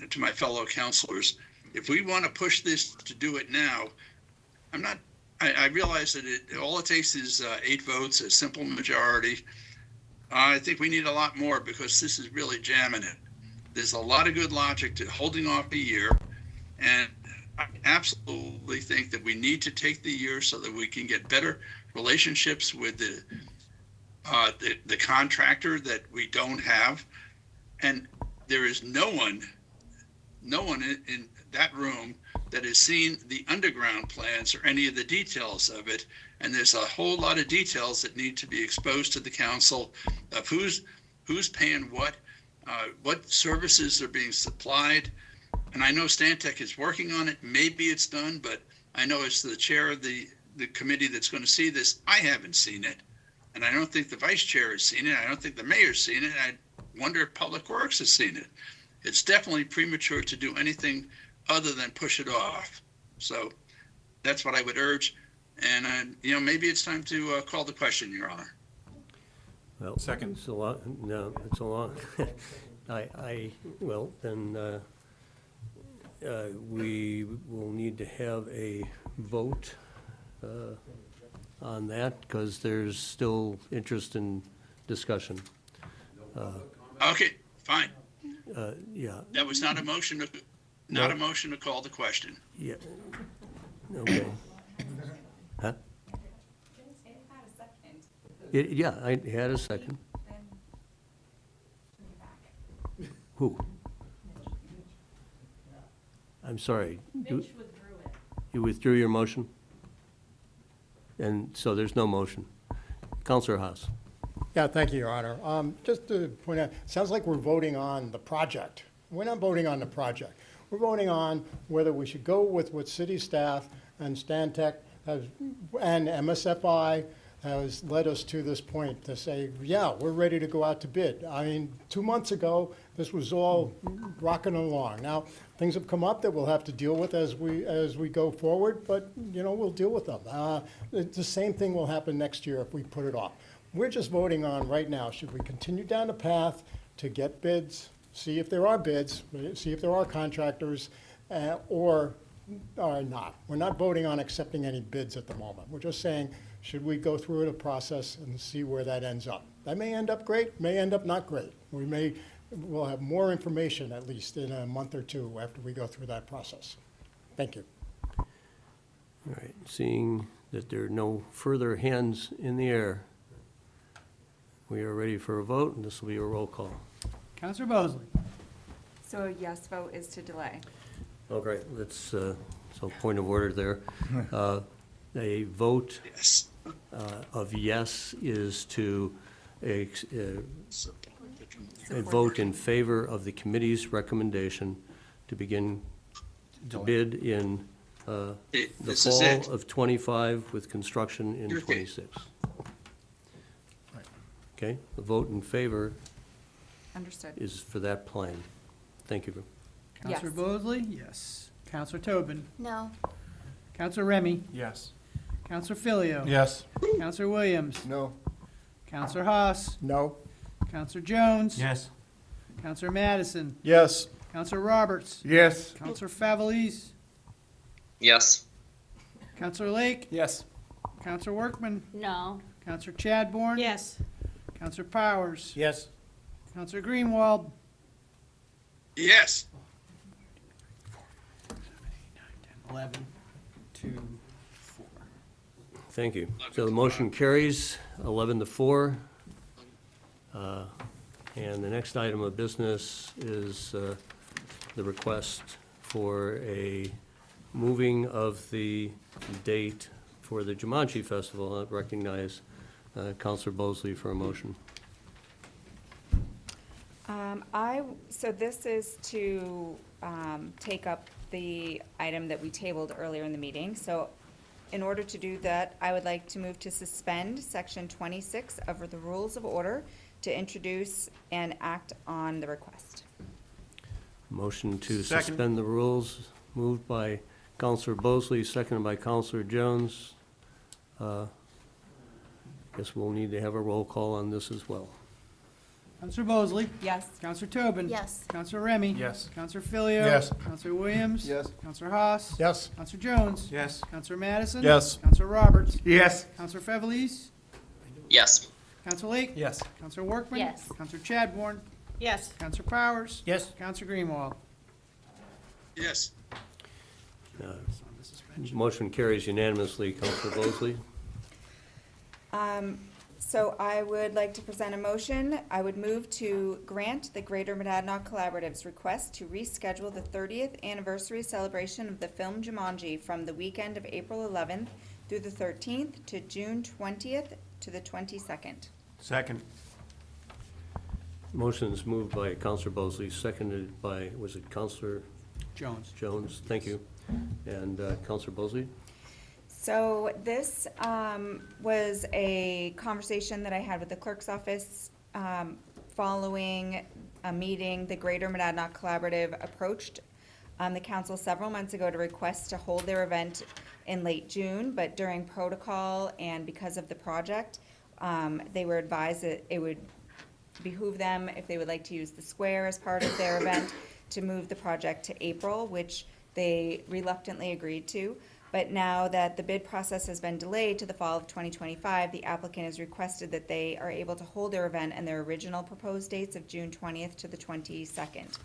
Speaker 5: to my fellow councilors, if we want to push this to do it now, I realize that all it takes is 8 votes, a simple majority. I think we need a lot more because this is really jamming it. there's a lot of good logic to holding off a year. And I absolutely think that we need to take the year so that we can get better relationships with the contractor that we don't have. And there is no one in that room that has seen the underground plans or any of the details of it. And there's a whole lot of details that need to be exposed to the council of who's paying what services are being supplied. And I know Stantec is working on it. Maybe it's done, but I know as the chair of the committee that's going to see this, I haven't seen it. And I don't think the vice chair has seen it. I don't think the mayor's seen it. I wonder if Public Works has seen it. It's definitely premature to do anything other than push it off. So that's what I would urge. And, maybe it's time to call the question, Your Honor.
Speaker 2: Well, second. It's a lot, no, it's a lot. Well, then we will need to have a vote on that because there's still interest in discussion.
Speaker 5: Okay, fine.
Speaker 2: Yeah.
Speaker 5: That was not a motion to call the question.
Speaker 2: Yeah. Okay. Huh? Yeah, I had a second. Who? I'm sorry. You withdrew your motion? And so there's no motion. Counselor Haas.
Speaker 16: Yeah, thank you, Your Honor. Just to point out, sounds like we're voting on the project. We're not voting on the project. We're voting on whether we should go with what city staff and Stantec has, and MSFI has led us to this point to say, yeah, we're ready to go out to bid. I mean, 2 months ago, this was all rocking along. Now, things have come up that we'll have to deal with as we go forward, but, we'll deal with them. The same thing will happen next year if we put it off. We're just voting on right now, should we continue down the path to get bids, see if there are bids, see if there are contractors, or not. We're not voting on accepting any bids at the moment. We're just saying, should we go through the process and see where that ends up? That may end up great, may end up not great. We'll have more information at least in a month or two after we go through that process. Thank you.
Speaker 2: All right, seeing that there are no further hands in the air, we are ready for a vote, and this will be a roll call.
Speaker 1: Counselor Bosley.
Speaker 3: So a yes vote is to delay.
Speaker 2: Okay, let's, so point of order there. A vote of yes is to a vote in favor of the committee's recommendation to begin to bid in the
Speaker 5: This is
Speaker 2: fall
Speaker 5: it.
Speaker 2: of '25 with construction in '26. Okay, the vote in favor
Speaker 3: Understood.
Speaker 2: is for that plan. Thank you.
Speaker 1: Counselor
Speaker 3: Yes.
Speaker 1: Bosley, yes. Counselor Tobin.
Speaker 4: No.
Speaker 1: Counselor Remy.
Speaker 15: Yes.
Speaker 1: Counselor Filio.
Speaker 15: Yes.
Speaker 1: Counselor Williams.
Speaker 18: No.
Speaker 1: Counselor Haas.
Speaker 16: No.
Speaker 1: Counselor Jones.
Speaker 15: Yes.
Speaker 1: Counselor Madison.
Speaker 20: Yes.
Speaker 1: Counselor Roberts.
Speaker 15: Yes.
Speaker 1: Counselor Favelis.
Speaker 6: Yes.
Speaker 1: Counselor Lake.
Speaker 15: Yes.
Speaker 1: Counselor Workman.
Speaker 17: No.
Speaker 1: Counselor Chadbourne.
Speaker 17: Yes.
Speaker 1: Counselor Powers.
Speaker 14: Yes.
Speaker 1: Counselor Greenwald.
Speaker 5: Yes.
Speaker 1: 11 to 4.
Speaker 2: Thank you. So the motion carries 11-4. And the next item of business is the request for a moving of the date for the Jumanji Festival. I recognize Counselor Bosley for a motion.
Speaker 3: So this is to take up the item that we tabled earlier in the meeting. So in order to do that, I would like to move to suspend Section 26 of the Rules of Order to introduce and act on the request.
Speaker 2: Motion to
Speaker 15: Second.
Speaker 2: suspend the rules, moved by Counselor Bosley, seconded by Counselor Jones. Guess we'll need to have a roll call on this as well.
Speaker 1: Counselor Bosley.
Speaker 3: Yes.
Speaker 1: Counselor Tobin.
Speaker 4: Yes.
Speaker 1: Counselor Remy.
Speaker 15: Yes.
Speaker 1: Counselor Filio.
Speaker 15: Yes.
Speaker 1: Counselor Williams.
Speaker 18: Yes.
Speaker 1: Counselor Haas.
Speaker 16: Yes.
Speaker 1: Counselor Jones.
Speaker 15: Yes.
Speaker 1: Counselor Madison.
Speaker 15: Yes.
Speaker 1: Counselor Roberts.
Speaker 15: Yes.
Speaker 1: Counselor Favelis.
Speaker 6: Yes.
Speaker 1: Counselor Lake.
Speaker 15: Yes.
Speaker 1: Counselor Workman.
Speaker 17: Yes.
Speaker 1: Counselor Chadbourne.
Speaker 3: Yes.
Speaker 1: Counselor Powers?
Speaker 14: Yes.
Speaker 1: Counselor Greenwald?
Speaker 5: Yes.
Speaker 2: Motion carries unanimously. Counselor Bosley?
Speaker 3: So I would like to present a motion. I would move to grant the Greater Monadnock Collaborative's request to reschedule the 30th anniversary celebration of the film Jumanji from the weekend of April 11th through the 13th to June 20th to the 22nd.
Speaker 13: Second.
Speaker 2: Motion is moved by Counselor Bosley, seconded by, was it Counselor
Speaker 1: Jones.
Speaker 2: Jones? Thank you. And Counselor Bosley?
Speaker 3: So this was a conversation that I had with the clerk's office following a meeting. The Greater Monadnock Collaborative approached the council several months ago to request to hold their event in late June, but during protocol and because of the project, they were advised that it would behoove them, if they would like to use the square as part of their event, to move the project to April, which they reluctantly agreed to. But now that the bid process has been delayed to the fall of 2025, the applicant has requested that they are able to hold their event and their original proposed dates of June 20th to the 22nd.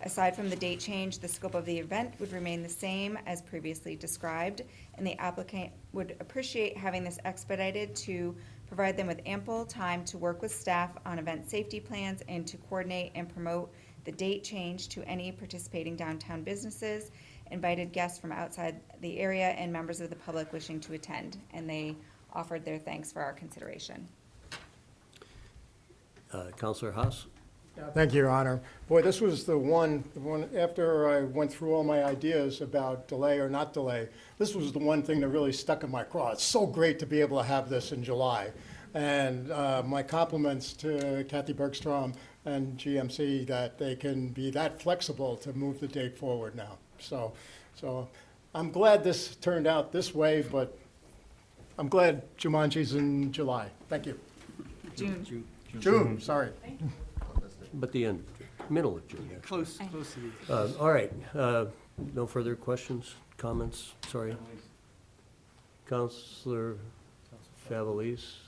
Speaker 3: Aside from the date change, the scope of the event would remain the same as previously described, and the applicant would appreciate having this expedited to provide them with ample time to work with staff on event safety plans and to coordinate and promote the date change to any participating downtown businesses, invited guests from outside the area, and members of the public wishing to attend. And they offered their thanks for our consideration.
Speaker 2: Counselor Haas?
Speaker 16: Thank you, Your Honor. Boy, this was the one, after I went through all my ideas about delay or not delay, this was the one thing that really stuck in my craw. It's so great to be able to have this in July. And my compliments to Kathy Bergstrom and GMC that they can be that flexible to move the date forward now. So I'm glad this turned out this way, but I'm glad Jumanji's in July. Thank you. June, sorry.
Speaker 2: But the end, middle of June, actually.
Speaker 1: Close to the.
Speaker 2: All right, no further questions, comments, sorry. Counselor Favelis?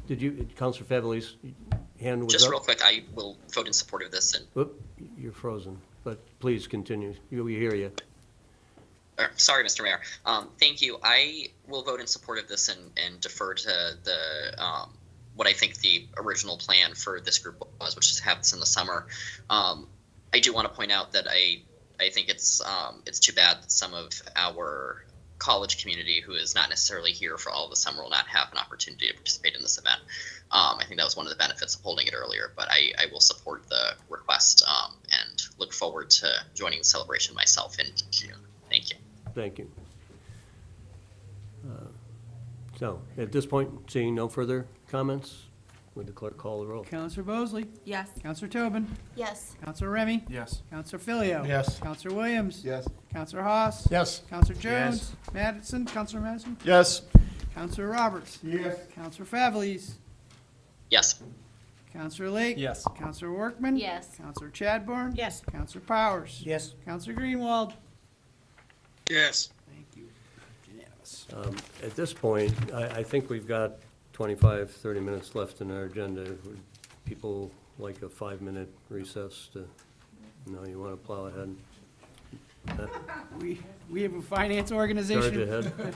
Speaker 2: Did you, Counselor Favelis, hand was up?
Speaker 6: Just real quick, I will vote in support of this and
Speaker 2: Whoop, you're frozen, but please continue. We hear you.
Speaker 6: sorry, Mr. Mayor. Thank you. I will vote in support of this and defer to the what I think the original plan for this group was, which is to have this in the summer. I do want to point out that I think it's too bad that some of our college community who is not necessarily here for all of the summer will not have an opportunity to participate in this event. I think that was one of the benefits of holding it earlier, but I will support the request and look forward to joining the celebration myself in June. Thank you.
Speaker 2: Thank you. So, at this point, seeing no further comments, would the clerk call the roll?
Speaker 1: Counselor Bosley?
Speaker 3: Yes.
Speaker 1: Counselor Tobin?
Speaker 4: Yes.
Speaker 1: Counselor Remy?
Speaker 13: Yes.
Speaker 1: Counselor Filio?
Speaker 15: Yes.
Speaker 1: Counselor Williams?
Speaker 18: Yes.
Speaker 1: Counselor Haas?
Speaker 16: Yes.
Speaker 1: Counselor Jones? Madison? Counselor Madison?
Speaker 19: Yes.
Speaker 1: Counselor Roberts?
Speaker 15: Yes.
Speaker 1: Counselor Favelis?
Speaker 6: Yes.
Speaker 1: Counselor Lake?
Speaker 13: Yes.
Speaker 1: Counselor Workman?
Speaker 17: Yes.
Speaker 1: Counselor Chadbourne?
Speaker 3: Yes.
Speaker 1: Counselor Powers?
Speaker 14: Yes.
Speaker 1: Counselor Greenwald?
Speaker 5: Yes.
Speaker 1: Thank you. Unanimous.
Speaker 2: At this point, I think we've got 25, 30 minutes left in our agenda. Would people like a 5-minute recess to, no, you want to plow ahead?
Speaker 1: We have a finance organization.
Speaker 2: Charge ahead. All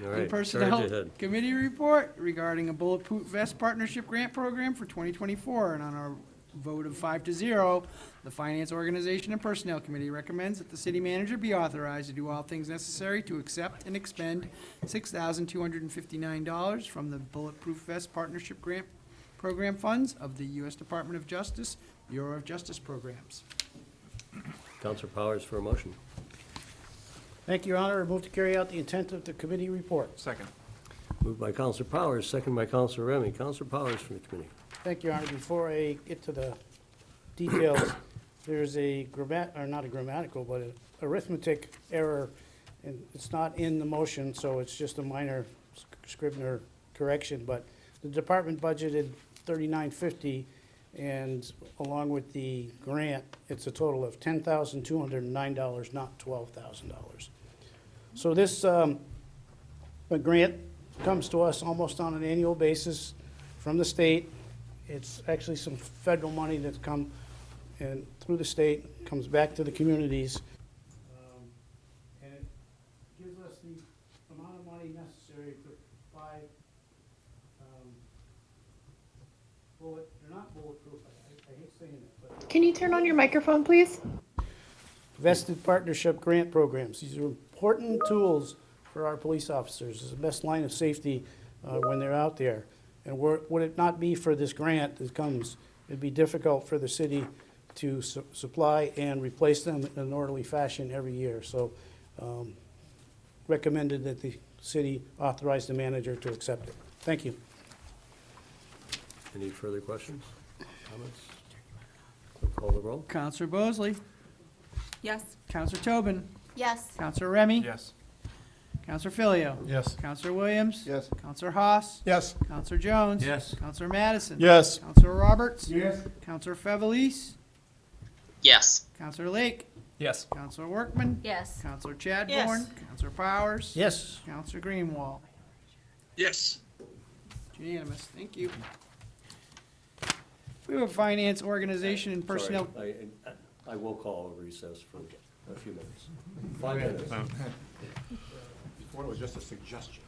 Speaker 1: and
Speaker 2: right,
Speaker 1: Personnel
Speaker 2: charge ahead.
Speaker 1: Committee report regarding a Bulletproof Vest Partnership Grant Program for 2024. And on our vote of 5-0, the Finance Organization and Personnel Committee recommends that the city manager be authorized to do all things necessary to accept and expend $6,259 from the Bulletproof Vest Partnership Grant Program funds of the U.S. Department of Justice, Bureau of Justice Programs.
Speaker 2: Counselor Powers for a motion.
Speaker 14: Thank you, Your Honor. I move to carry out the intent of the committee report.
Speaker 13: Second.
Speaker 2: Moved by Counselor Powers, second by Counselor Remy. Counselor Powers from the committee.
Speaker 14: Thank you, Your Honor. Before I get to the details, there's a not a grammatical, but an arithmetic error, and it's not in the motion, so it's just a minor Scribner correction, but the department budgeted $39.50, and along with the grant, it's a total of $10,209, not $12,000. So this the grant comes to us almost on an annual basis from the state, It's actually some federal money that's come and through the state, comes back to the communities. And it gives us the amount of money necessary to buy they're not bulletproof, I hate saying it, but
Speaker 7: Can you turn on your microphone, please?
Speaker 14: vested partnership grant programs. These are important tools for our police officers. It's the best line of safety when they're out there. And would it not be for this grant that comes, it'd be difficult for the city to supply and replace them in an orderly fashion every year. So recommended that the city authorize the manager to accept it. Thank you.
Speaker 2: Any further questions, comments? We'll call the roll.
Speaker 1: Counselor Bosley,
Speaker 3: Yes.
Speaker 1: Counselor Tobin,
Speaker 4: Yes.
Speaker 1: Counselor Remy.
Speaker 15: Yes.
Speaker 1: Counselor Filio.
Speaker 15: Yes.
Speaker 1: Counselor Williams.
Speaker 18: Yes.
Speaker 1: Counselor Haas.
Speaker 15: Yes.
Speaker 1: Counselor Jones.
Speaker 2: Yes.
Speaker 1: Counselor Madison.
Speaker 15: Yes.
Speaker 1: Counselor Roberts.
Speaker 15: Yes.
Speaker 1: Counselor Fevelis.
Speaker 6: Yes.
Speaker 1: Counselor Lake.
Speaker 15: Yes.
Speaker 1: Counselor Workman.
Speaker 17: Yes.
Speaker 1: Counselor Chadbourne.
Speaker 3: Yes.
Speaker 1: Counselor Powers.
Speaker 14: Yes.
Speaker 1: Counselor Greenwald.
Speaker 5: Yes.
Speaker 1: Unanimous. Thank you. We have Finance, Organization, and Personnel.
Speaker 2: Sorry, I will call a recess for a few minutes. 5 minutes.
Speaker 15: Before it was just a suggestion.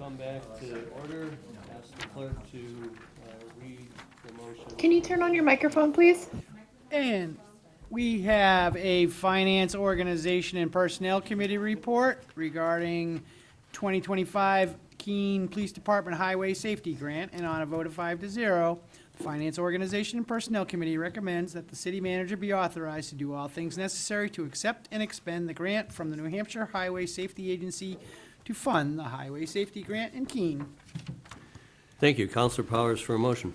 Speaker 2: come back to order. Ask the clerk to read the motion.
Speaker 7: Can you turn on your microphone, please?
Speaker 1: And we have a Finance, Organization, and Personnel Committee report regarding 2025 Keene Police Department Highway Safety Grant, and on a vote of 5-0, the Finance, Organization, and Personnel Committee recommends that the city manager be authorized to do all things necessary to accept and expend the grant from the New Hampshire Highway Safety Agency to fund the Highway Safety Grant in Keene.
Speaker 2: Thank you. Counselor Powers for a motion.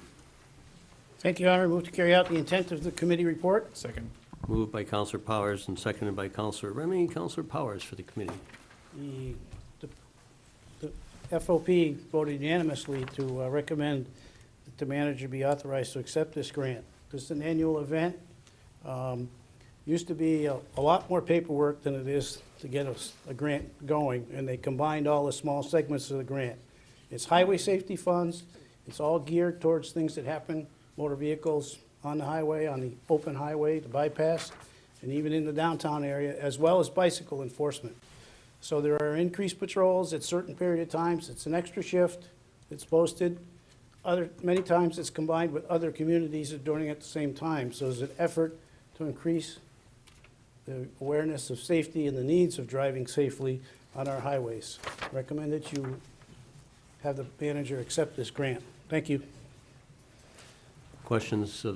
Speaker 14: Thank you, Your Honor. Move to carry out the intent of the committee report.
Speaker 15: Second.
Speaker 2: Moved by Counselor Powers and seconded by Counselor Remy. Counselor Powers for the committee.
Speaker 14: The FOP voted unanimously to recommend that the manager be authorized to accept this grant. This is an annual event. Used to be a lot more paperwork than it is to get a grant going, and they combined all the small segments of the grant. It's highway safety funds. It's all geared towards things that happen, motor vehicles on the highway, on the open highway, the bypass, and even in the downtown area, as well as bicycle enforcement. So there are increased patrols at certain period of times. It's an extra shift. It's posted. Many times it's combined with other communities that are doing it at the same time. So there's an effort to increase the awareness of safety and the needs of driving safely on our highways. Recommend that you have the manager accept this grant. Thank you.
Speaker 2: Questions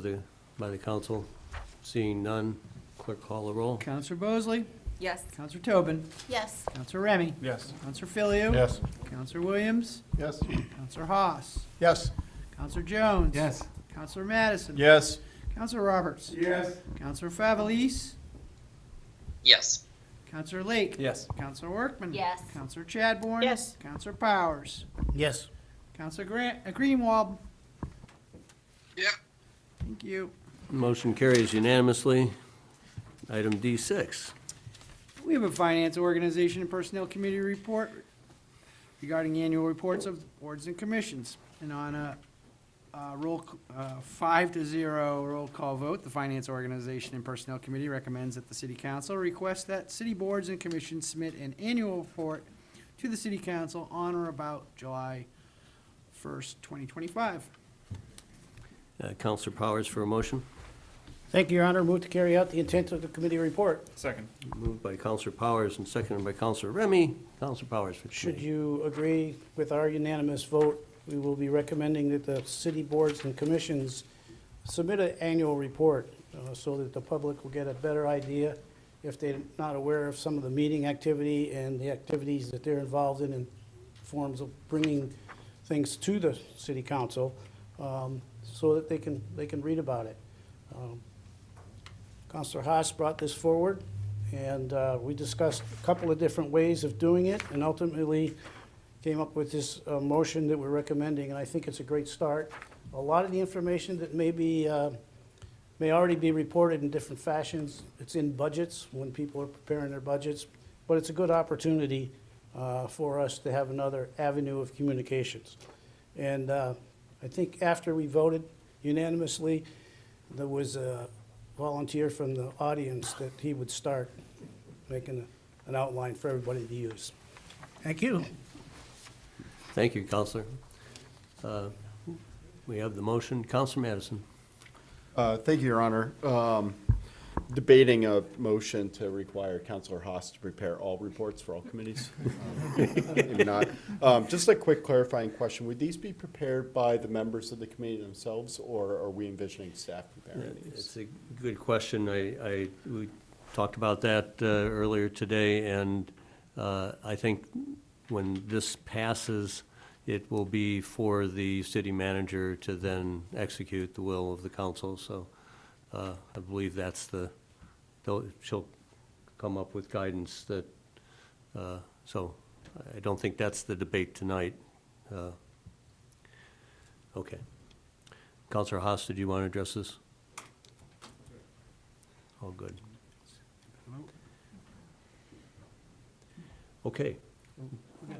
Speaker 2: by the council? Seeing none, clerk call the roll.
Speaker 1: Counselor Bosley?
Speaker 3: Yes.
Speaker 1: Counselor Tobin?
Speaker 4: Yes.
Speaker 1: Counselor Remy?
Speaker 15: Yes.
Speaker 1: Counselor Filio?
Speaker 15: Yes.
Speaker 1: Counselor Williams?
Speaker 15: Yes.
Speaker 1: Counselor Haas?
Speaker 15: Yes.
Speaker 1: Counselor Jones?
Speaker 15: Yes.
Speaker 1: Counselor Madison?
Speaker 15: Yes.
Speaker 1: Counselor Roberts?
Speaker 15: Yes.
Speaker 1: Counselor Favelis?
Speaker 6: Yes.
Speaker 1: Counselor Lake?
Speaker 15: Yes.
Speaker 1: Counselor Workman?
Speaker 17: Yes.
Speaker 1: Counselor Chadbourne?
Speaker 3: Yes.
Speaker 1: Counselor Powers?
Speaker 14: Yes.
Speaker 1: Counselor Greenwald?
Speaker 5: Yeah.
Speaker 1: Thank you.
Speaker 2: Motion carries unanimously. Item D6.
Speaker 1: We have a Finance, Organization, and Personnel Committee report regarding annual reports of boards and commissions. And on a 5-0 roll call vote, the Finance, Organization, and Personnel Committee recommends that the City Council request that city boards and commissions submit an annual report to the City Council on or about July 1st, 2025.
Speaker 2: Counselor Powers for a motion.
Speaker 14: Thank you, Your Honor. Move to carry out the intent of the committee report.
Speaker 15: Second.
Speaker 2: Moved by Counselor Powers and seconded by Counselor Remy. Counselor Powers for the
Speaker 14: Should
Speaker 2: committee.
Speaker 14: you agree with our unanimous vote, we will be recommending that the city boards and commissions submit an annual report so that the public will get a better idea if they're not aware of some of the meeting activity and the activities that they're involved in forms of bringing things to the city council so that they can read about it. Councilor Haas brought this forward, and we discussed a couple of different ways of doing it, and ultimately came up with this motion that we're recommending, and I think it's a great start. A lot of the information that may already be reported in different fashions. It's in budgets when people are preparing their budgets, but it's a good opportunity for us to have another avenue of communications. And I think after we voted unanimously, there was a volunteer from the audience that he would start making an outline for everybody to use. Thank you.
Speaker 2: Thank you, Counselor. We have the motion. Counselor Madison.
Speaker 19: Thank you, Your Honor. Debating a motion to require Counselor Haas to prepare all reports for all committees. Maybe not. Just a quick clarifying question. Would these be prepared by the members of the committee themselves, or are we envisioning staff preparing these?
Speaker 2: It's a good question. We talked about that earlier today, and I think when this passes, it will be for the city manager to then execute the will of the council. So I believe she'll come up with guidance that, so I don't think that's the debate tonight. Okay. Counselor Haas, did you want to address this? All good. Okay.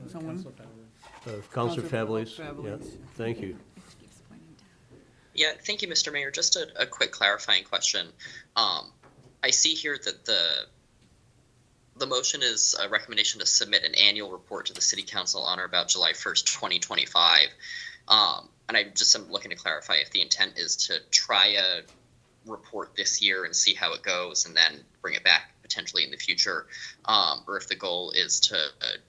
Speaker 1: Someone?
Speaker 2: Counselor Favelis.
Speaker 1: Favelis.
Speaker 2: Yeah, thank you.
Speaker 6: Yeah, thank you, Mr. Mayor. Just a quick clarifying question. I see here that the The motion is a recommendation to submit an annual report to the City Council on or about July 1st, 2025. And I'm looking to clarify if the intent is to try a report this year and see how it goes and then bring it back potentially in the future, or if the goal is to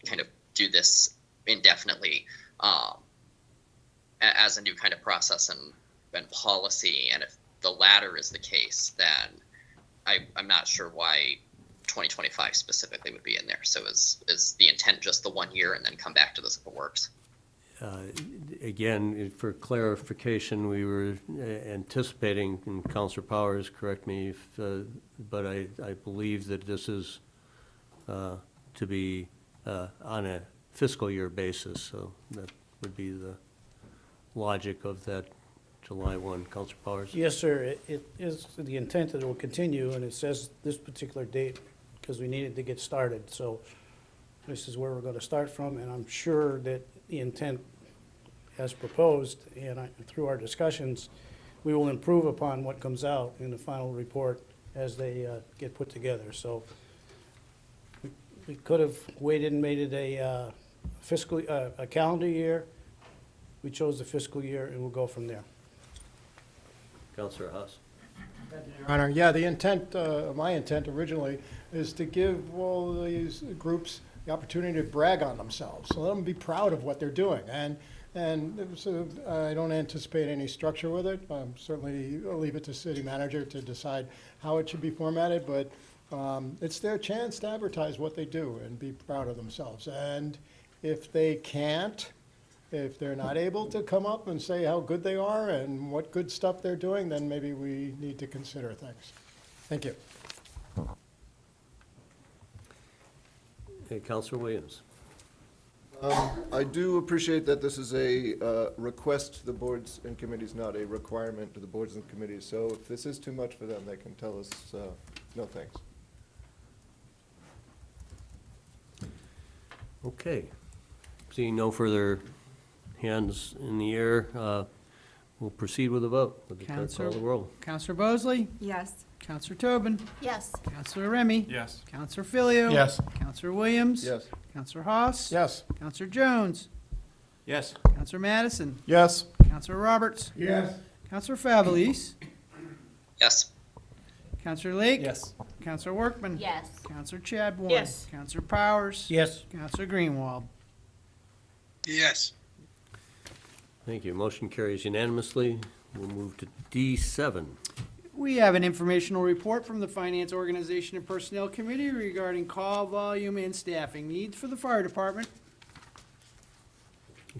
Speaker 6: kind of do this indefinitely as a new kind of process and policy. And if the latter is the case, then I'm not sure why 2025 specifically would be in there. So is the intent just the 1 year and then come back to this if it works?
Speaker 2: Again, for clarification, we were anticipating, and Counselor Powers, correct me, but I believe that this is to be on a fiscal year basis, so that would be the logic of that July 1. Counselor Powers?
Speaker 14: Yes, sir. It is the intent that it will continue, and it says this particular date because we needed to get started. So this is where we're going to start from, and I'm sure that the intent as proposed and through our discussions, we will improve upon what comes out in the final report as they get put together. So we could have waited and made it a a calendar year. We chose the fiscal year, and we'll go from there.
Speaker 2: Counselor Haas?
Speaker 16: Your Honor, yeah, the intent, my intent originally is to give all these groups the opportunity to brag on themselves. So let them be proud of what they're doing. And so I don't anticipate any structure with it. Certainly, I'll leave it to city manager to decide how it should be formatted, but it's their chance to advertise what they do and be proud of themselves. And if they can't, if they're not able to come up and say how good they are and what good stuff they're doing, then maybe we need to consider things. Thank you.
Speaker 2: Okay, Counselor Williams?
Speaker 18: I do appreciate that this is a request to the boards and committees, not a requirement to the boards and committees. So if this is too much for them, they can tell us, no thanks.
Speaker 2: Okay. Seeing no further hands in the air, we'll proceed with a vote. Would the clerk call the roll?
Speaker 1: Counselor Bosley?
Speaker 3: Yes.
Speaker 1: Counselor Tobin?
Speaker 4: Yes.
Speaker 1: Counselor Remy?
Speaker 15: Yes.
Speaker 1: Counselor Filio?
Speaker 15: Yes.
Speaker 1: Counselor Williams?
Speaker 18: Yes.
Speaker 1: Counselor Haas?
Speaker 16: Yes.
Speaker 1: Counselor Jones?
Speaker 13: Yes.
Speaker 1: Counselor Madison?
Speaker 20: Yes.
Speaker 1: Counselor Roberts?
Speaker 20: Yes.
Speaker 1: Counselor Favelis?
Speaker 6: Yes.
Speaker 1: Counselor Lake?
Speaker 13: Yes.
Speaker 1: Counselor Workman?
Speaker 17: Yes.
Speaker 1: Counselor Chadbourne?
Speaker 3: Yes.
Speaker 1: Counselor Powers?
Speaker 14: Yes.
Speaker 1: Counselor Greenwald?
Speaker 5: Yes.
Speaker 2: Thank you. Motion carries unanimously. We'll move to D7.
Speaker 1: We have an informational report from the Finance Organization and Personnel Committee regarding call volume and staffing needs for the fire department.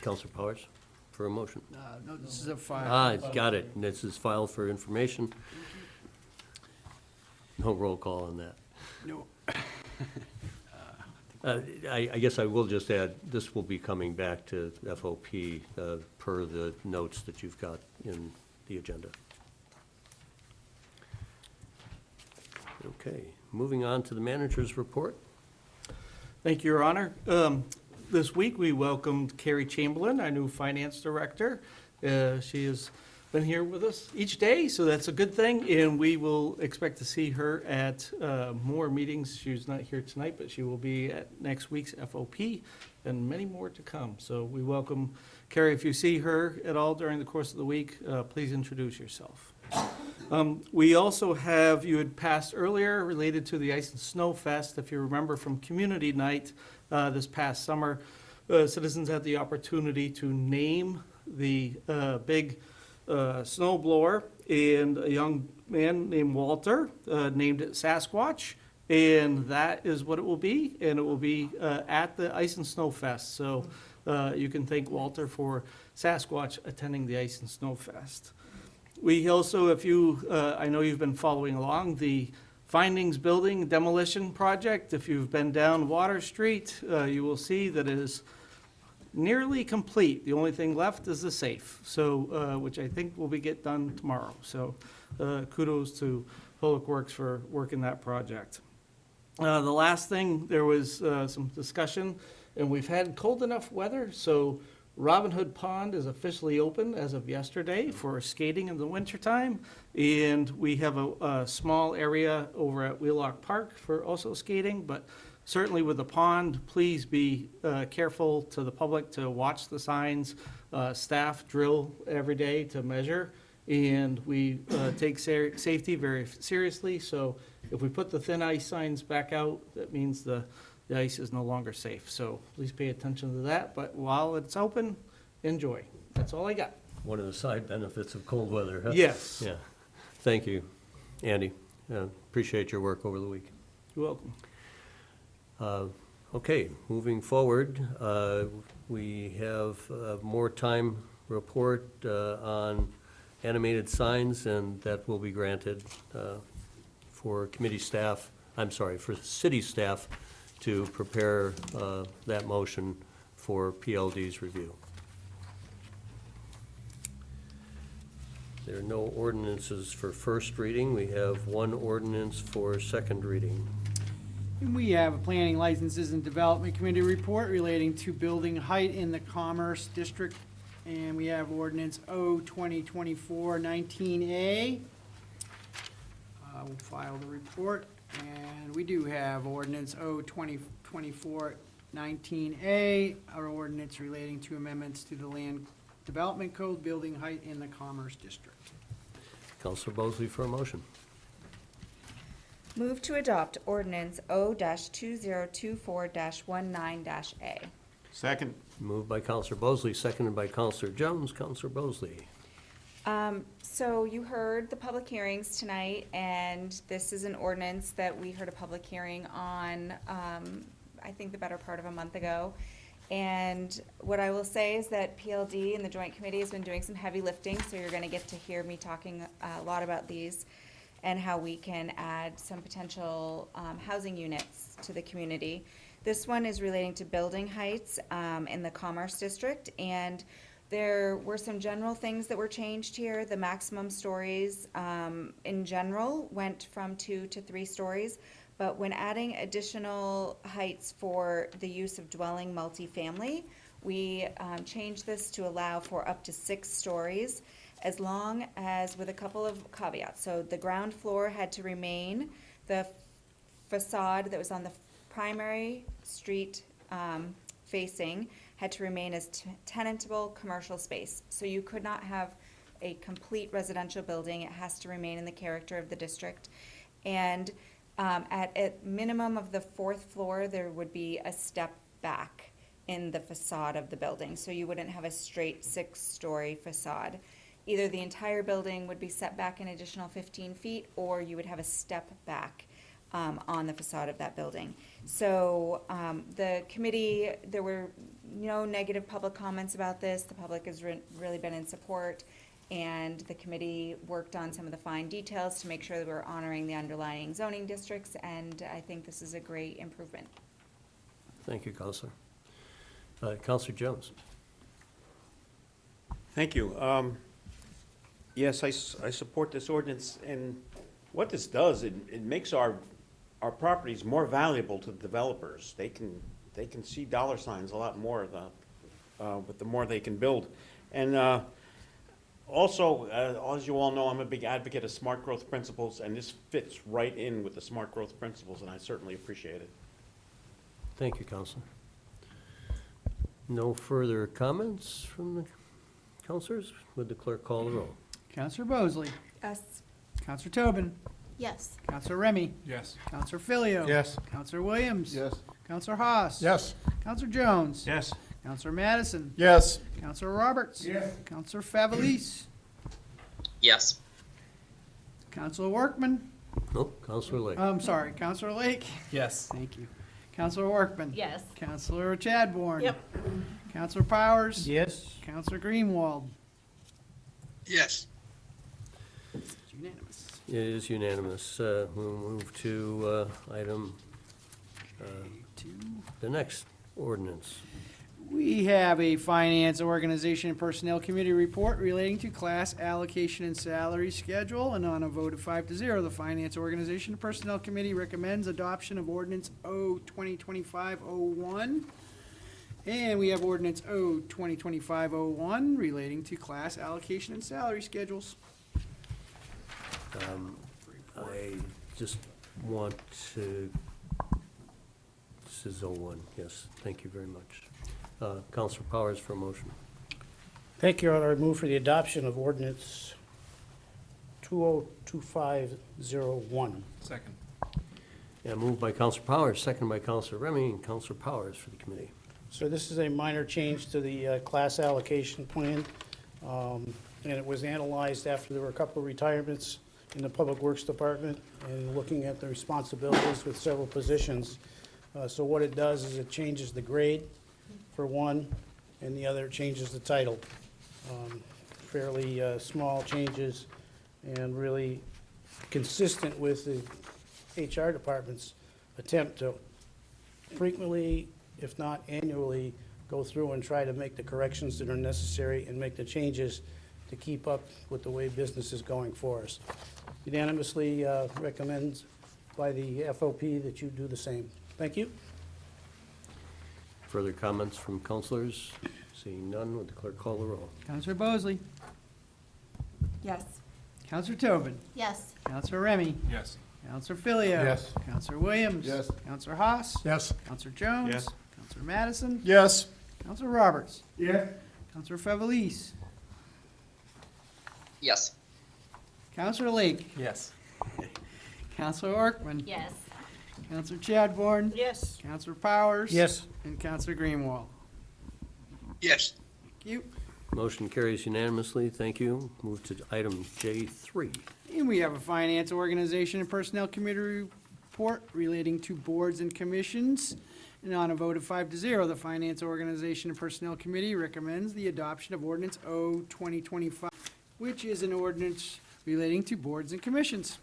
Speaker 2: Counselor Powers, for a motion.
Speaker 1: No, this is a file.
Speaker 2: Got it. And this is filed for information. No roll call on that.
Speaker 1: No.
Speaker 2: I guess I will just add, this will be coming back to FOP per the notes that you've got in the agenda. Okay, moving on to the manager's report.
Speaker 10: Thank you, Your Honor. This week, we welcomed Carrie Chamberlain, our new finance director. She has been here with us each day, so that's a good thing, and we will expect to see her at more meetings. She's not here tonight, but she will be at next week's FOP, and many more to come. So we welcome Carrie. If you see her at all during the course of the week, please introduce yourself. We also have, you had passed earlier, related to the Ice and Snow Fest, if you remember from Community Night this past summer, citizens had the opportunity to name the big snow blower, and a young man named Walter named it Sasquatch, and that is what it will be, and it will be at the Ice and Snow Fest. So you can thank Walter for Sasquatch attending the Ice and Snow Fest. We also, if you, I know you've been following along, the Findings Building demolition project. If you've been down Water Street, you will see that it is nearly complete. The only thing left is the safe, so which I think will get done tomorrow. So kudos to Public Works for working that project. The last thing, there was some discussion, and we've had cold enough weather, so Robin Hood Pond is officially open as of yesterday for skating in the wintertime, and we have a small area over at Wheelock Park for also skating, but certainly with the pond, please be careful to the public to watch the signs. Staff drill every day to measure, and we take safety very seriously. So if we put the thin ice signs back out, that means the ice is no longer safe. So please pay attention to that, but while it's open, enjoy. That's all I got.
Speaker 2: One of the side benefits of cold weather, huh?
Speaker 10: Yes.
Speaker 2: Yeah. Thank you, Andy. Appreciate your work over the week.
Speaker 10: You're welcome.
Speaker 2: Okay, moving forward, we have more time report on animated signs, and that will be granted for committee staff, for city staff to prepare that motion for PLD's review. There are no ordinances for first reading. We have one ordinance for second reading.
Speaker 1: And we have a Planning Licenses and Development Committee report relating to building height in the Commerce District. And we have ordinance O-2024-19A. We'll file the report. And we do have ordinance O-2024-19A, our ordinance relating to amendments to the Land Development Code, building height in the Commerce District.
Speaker 2: Counselor Bosley for a motion.
Speaker 3: Move to adopt ordinance O-2024-19-A.
Speaker 13: Second.
Speaker 2: Moved by Counselor Bosley, seconded by Counselor Jones. Counselor Bosley.
Speaker 3: So you heard the public hearings tonight, and this is an ordinance that we heard a public hearing on, I think the better part of a month ago. And what I will say is that PLD and the Joint Committee has been doing some heavy lifting, so you're gonna get to hear me talking a lot about these and how we can add some potential housing units to the community. This one is relating to building heights in the Commerce District, and there were some general things that were changed here. The maximum stories in general went from 2 to 3 stories, but when adding additional heights for the use of dwelling multifamily, we changed this to allow for up to 6 stories, as long as, with a couple of caveats. So the ground floor had to remain, the facade that was on the primary street facing had to remain as tenantable commercial space. So you could not have a complete residential building. It has to remain in the character of the district. And at a minimum of the 4th floor, there would be a step back in the facade of the building. So you wouldn't have a straight 6-story facade. Either the entire building would be set back an additional 15 feet, or you would have a step back on the facade of that building. So the committee, there were no negative public comments about this. The public has really been in support, and the committee worked on some of the fine details to make sure that we're honoring the underlying zoning districts, and I think this is a great improvement.
Speaker 2: Thank you, Counselor. Counselor Jones.
Speaker 13: Thank you. Yes, I support this ordinance, and what this does, it makes our properties more valuable to the developers. They can see dollar signs a lot more with the more they can build. And also, as you all know, I'm a big advocate of smart growth principles, and this fits right in with the smart growth principles, and I certainly appreciate it.
Speaker 2: Thank you, Counselor. No further comments from the counselors? Would the clerk call the roll?
Speaker 1: Counselor Bosley.
Speaker 3: Yes.
Speaker 1: Counselor Tobin.
Speaker 4: Yes.
Speaker 1: Counselor Remy.
Speaker 15: Yes.
Speaker 1: Counselor Filio.
Speaker 15: Yes.
Speaker 1: Counselor Williams.
Speaker 18: Yes.
Speaker 1: Counselor Haas.
Speaker 15: Yes.
Speaker 1: Counselor Jones.
Speaker 13: Yes.
Speaker 1: Counselor Madison.
Speaker 15: Yes.
Speaker 1: Counselor Roberts.
Speaker 15: Yes.
Speaker 1: Counselor Favelis.
Speaker 6: Yes.
Speaker 1: Counselor Workman.
Speaker 2: Nope, Counselor Lake.
Speaker 1: I'm sorry, Counselor Lake.
Speaker 10: Yes.
Speaker 1: Thank you. Counselor Workman.
Speaker 17: Yes.
Speaker 1: Counselor Chadbourne.
Speaker 17: Yep.
Speaker 1: Counselor Powers.
Speaker 14: Yes.
Speaker 1: Counselor Greenwald.
Speaker 5: Yes.
Speaker 1: It's unanimous.
Speaker 2: It is unanimous. We'll move to item, the next ordinance.
Speaker 1: We have a Finance, Organization, and Personnel Committee report relating to class allocation and salary schedule, and on a vote of 5-0, the Finance, Organization, and Personnel Committee recommends adoption of ordinance O-2025-01. And we have ordinance O-2025-01 relating to class allocation and salary schedules.
Speaker 2: I just want to This is 01, yes. Thank you very much. Counselor Powers for a motion.
Speaker 14: Thank you, Your Honor. I move for the adoption of ordinance 202501.
Speaker 11: Second.
Speaker 2: Yeah, moved by Counselor Powers, second by Counselor Remy, and Counselor Powers for the committee.
Speaker 14: So this is a minor change to the class allocation plan, and it was analyzed after there were a couple of retirements in the Public Works Department and looking at the responsibilities with several positions. So what it does is it changes the grade for one, and the other changes the title. Fairly small changes and really consistent with the HR department's attempt to frequently, if not annually, go through and try to make the corrections that are necessary and make the changes to keep up with the way business is going for us. Unanimously recommends by the FOP that you do the same. Thank you.
Speaker 2: Further comments from counselors? Seeing none, would the clerk call the roll?
Speaker 1: Counselor Bosley?
Speaker 3: Yes.
Speaker 1: Counselor Tobin?
Speaker 4: Yes.
Speaker 1: Counselor Remy?
Speaker 11: Yes.
Speaker 1: Counselor Filio?
Speaker 15: Yes.
Speaker 1: Counselor Williams?
Speaker 18: Yes.
Speaker 1: Counselor Haas?
Speaker 15: Yes.
Speaker 1: Counselor Jones?
Speaker 13: Yes.
Speaker 1: Counselor Madison?
Speaker 15: Yes.
Speaker 1: Counselor Roberts?
Speaker 15: Yes.
Speaker 1: Counselor Fevelis?
Speaker 6: Yes.
Speaker 1: Counselor Lake?
Speaker 11: Yes.
Speaker 1: Counselor Orkman?
Speaker 17: Yes.
Speaker 1: Counselor Chadbourne?
Speaker 3: Yes.
Speaker 1: Counselor Powers?
Speaker 14: Yes.
Speaker 1: And Counselor Greenwald?
Speaker 5: Yes.
Speaker 1: Thank you.
Speaker 2: Motion carries unanimously. Thank you. Move to item J3.
Speaker 1: And we have a Finance, Organization, and Personnel Committee report relating to boards and commissions. And on a vote of 5-0, the Finance, Organization, and Personnel Committee recommends the adoption of Ordinance O 2025, which is an ordinance relating to boards and commissions.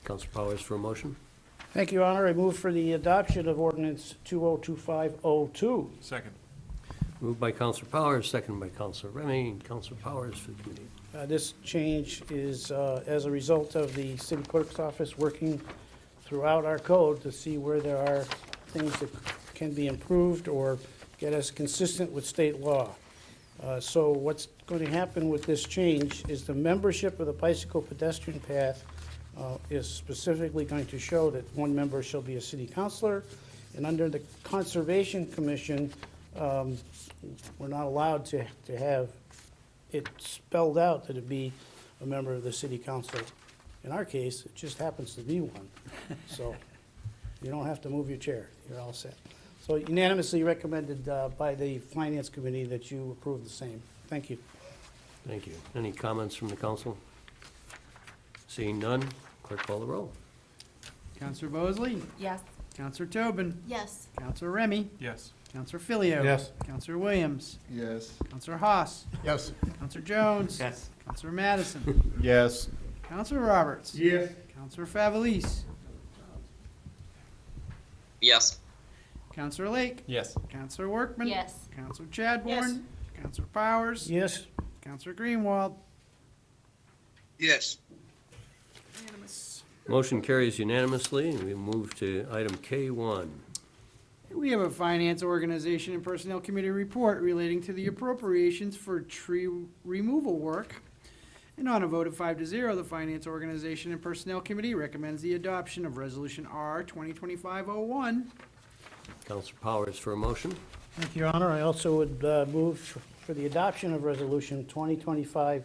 Speaker 2: Counselor Powers for a motion.
Speaker 14: Thank you, Your Honor. I move for the adoption of ordinance 202502.
Speaker 11: Second.
Speaker 2: Moved by Counselor Powers, second by Counselor Remy, and Counselor Powers for the committee.
Speaker 14: This change is as a result of the city clerk's office working throughout our code to see where there are things that can be improved or get us consistent with state law. So what's going to happen with this change is the membership of the bicycle pedestrian path is specifically going to show that one member shall be a city councilor, and under the Conservation Commission, we're not allowed to have it spelled out that it be a member of the city council. In our case, it just happens to be one. So you don't have to move your chair. You're all set. So unanimously recommended by the Finance Committee that you approve the same. Thank you.
Speaker 2: Thank you. Any comments from the council? Seeing none, clerk call the roll.
Speaker 1: Counselor Bosley?
Speaker 3: Yes.
Speaker 1: Counselor Tobin?
Speaker 4: Yes.
Speaker 1: Counselor Remy?
Speaker 11: Yes.
Speaker 1: Counselor Filio?
Speaker 15: Yes.
Speaker 1: Counselor Williams?
Speaker 18: Yes.
Speaker 1: Counselor Haas?
Speaker 15: Yes.
Speaker 1: Counselor Jones?
Speaker 13: Yes.
Speaker 1: Counselor Madison?
Speaker 15: Yes.
Speaker 1: Counselor Roberts?
Speaker 15: Yes.
Speaker 1: Counselor Favelis?
Speaker 6: Yes.
Speaker 1: Counselor Lake?
Speaker 11: Yes.
Speaker 1: Counselor Workman?
Speaker 17: Yes.
Speaker 1: Counselor Chadbourne? Counselor Powers?
Speaker 14: Yes.
Speaker 1: Counselor Greenwald?
Speaker 5: Yes.
Speaker 1: Unanimous.
Speaker 2: Motion carries unanimously, and we move to item K1.
Speaker 1: We have a Finance, Organization, and Personnel Committee report relating to the appropriations for tree removal work. And on a vote of 5-0, the Finance, Organization, and Personnel Committee recommends the adoption of Resolution R 2025-01.
Speaker 2: Counselor Powers for a motion.
Speaker 14: Thank you, Your Honor. I also would move for the adoption of Resolution 2025-01.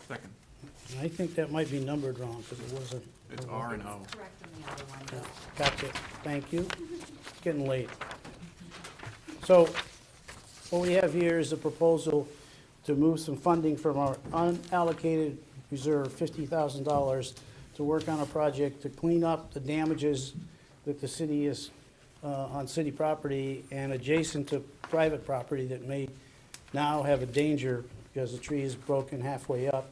Speaker 11: Second.
Speaker 14: And I think that might be numbered wrong because it wasn't.
Speaker 11: It's R and O.
Speaker 3: Correct in the other one.
Speaker 14: Gotcha. Thank you. It's getting late. So what we have here is a proposal to move some funding from our unallocated reserve, $50,000, to work on a project to clean up the damages that the city is on city property and adjacent to private property that may now have a danger because the tree is broken halfway up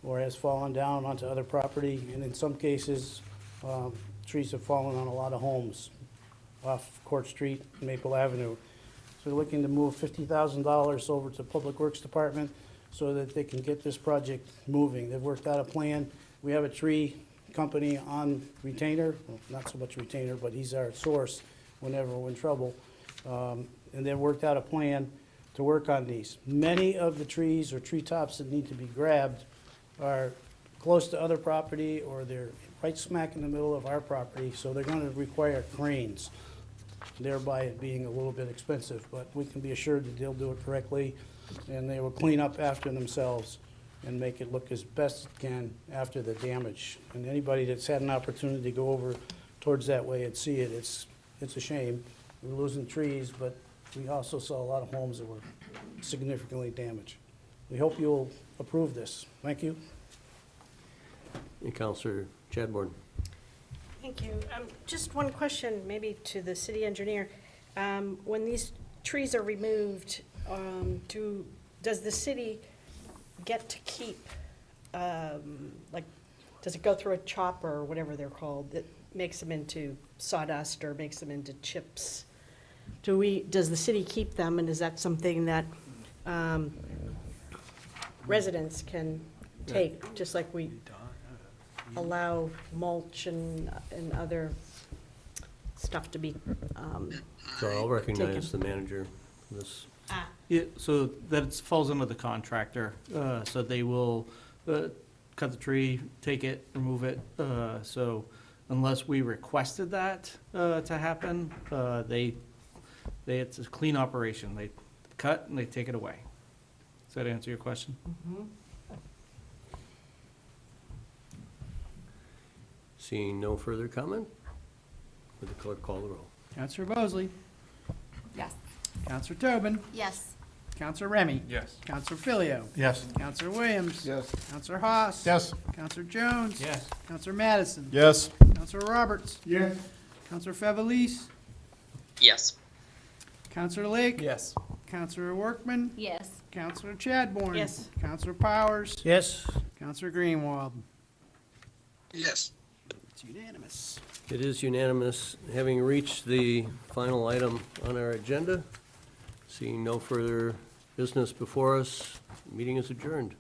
Speaker 14: or has fallen down onto other property. And in some cases, trees have fallen on a lot of homes off Court Street, Maple Avenue. So we're looking to move $50,000 over to Public Works Department so that they can get this project moving. They've worked out a plan. We have a tree company on retainer, well, not so much retainer, but he's our source whenever we're in trouble. And they've worked out a plan to work on these. Many of the trees or treetops that need to be grabbed are close to other property or they're right smack in the middle of our property, so they're gonna require cranes, thereby it being a little bit expensive, but we can be assured that they'll do it correctly, and they will clean up after themselves and make it look as best it can after the damage. And anybody that's had an opportunity to go over towards that way and see it, it's a shame. We're losing trees, but we also saw a lot of homes that were significantly damaged. We hope you'll approve this. Thank you.
Speaker 2: And Counselor Chadbourne.
Speaker 8: Thank you. Just one question, maybe to the city engineer. When these trees are removed, does the city get to keep, like, does it go through a chopper or whatever they're called that makes them into sawdust or makes them into chips? Does the city keep them, and is that something that residents can take, just like we allow mulch and other stuff to be
Speaker 2: So I'll recognize
Speaker 8: taken?
Speaker 2: the manager for this.
Speaker 10: Yeah, so that falls under the contractor, so they will cut the tree, take it, remove it. So unless we requested that to happen, it's a clean operation. They cut and they take it away. Does that answer your question?
Speaker 2: Seeing no further comment, would the clerk call the roll?
Speaker 1: Counselor Bosley,
Speaker 3: Yes.
Speaker 1: Counselor Tobin,
Speaker 4: Yes.
Speaker 1: Counselor Remy.
Speaker 15: Yes.
Speaker 1: Counselor Filio.
Speaker 15: Yes.
Speaker 1: Counselor Williams.
Speaker 18: Yes.
Speaker 1: Counselor Haas.
Speaker 15: Yes.
Speaker 1: Counselor Jones.
Speaker 10: Yes.
Speaker 1: Counselor Madison.
Speaker 19: Yes.
Speaker 1: Counselor Roberts.
Speaker 15: Yes.
Speaker 1: Counselor Fevelis.
Speaker 6: Yes.
Speaker 1: Counselor Lake.
Speaker 10: Yes.
Speaker 1: Counselor Workman.
Speaker 17: Yes.
Speaker 1: Counselor Chadbourne.
Speaker 8: Yes.
Speaker 1: Counselor Powers.
Speaker 14: Yes.
Speaker 1: Counselor Greenwald.
Speaker 5: Yes.
Speaker 1: It's unanimous.
Speaker 2: It is unanimous. Having reached the final item on our agenda, seeing no further business before us, meeting is adjourned.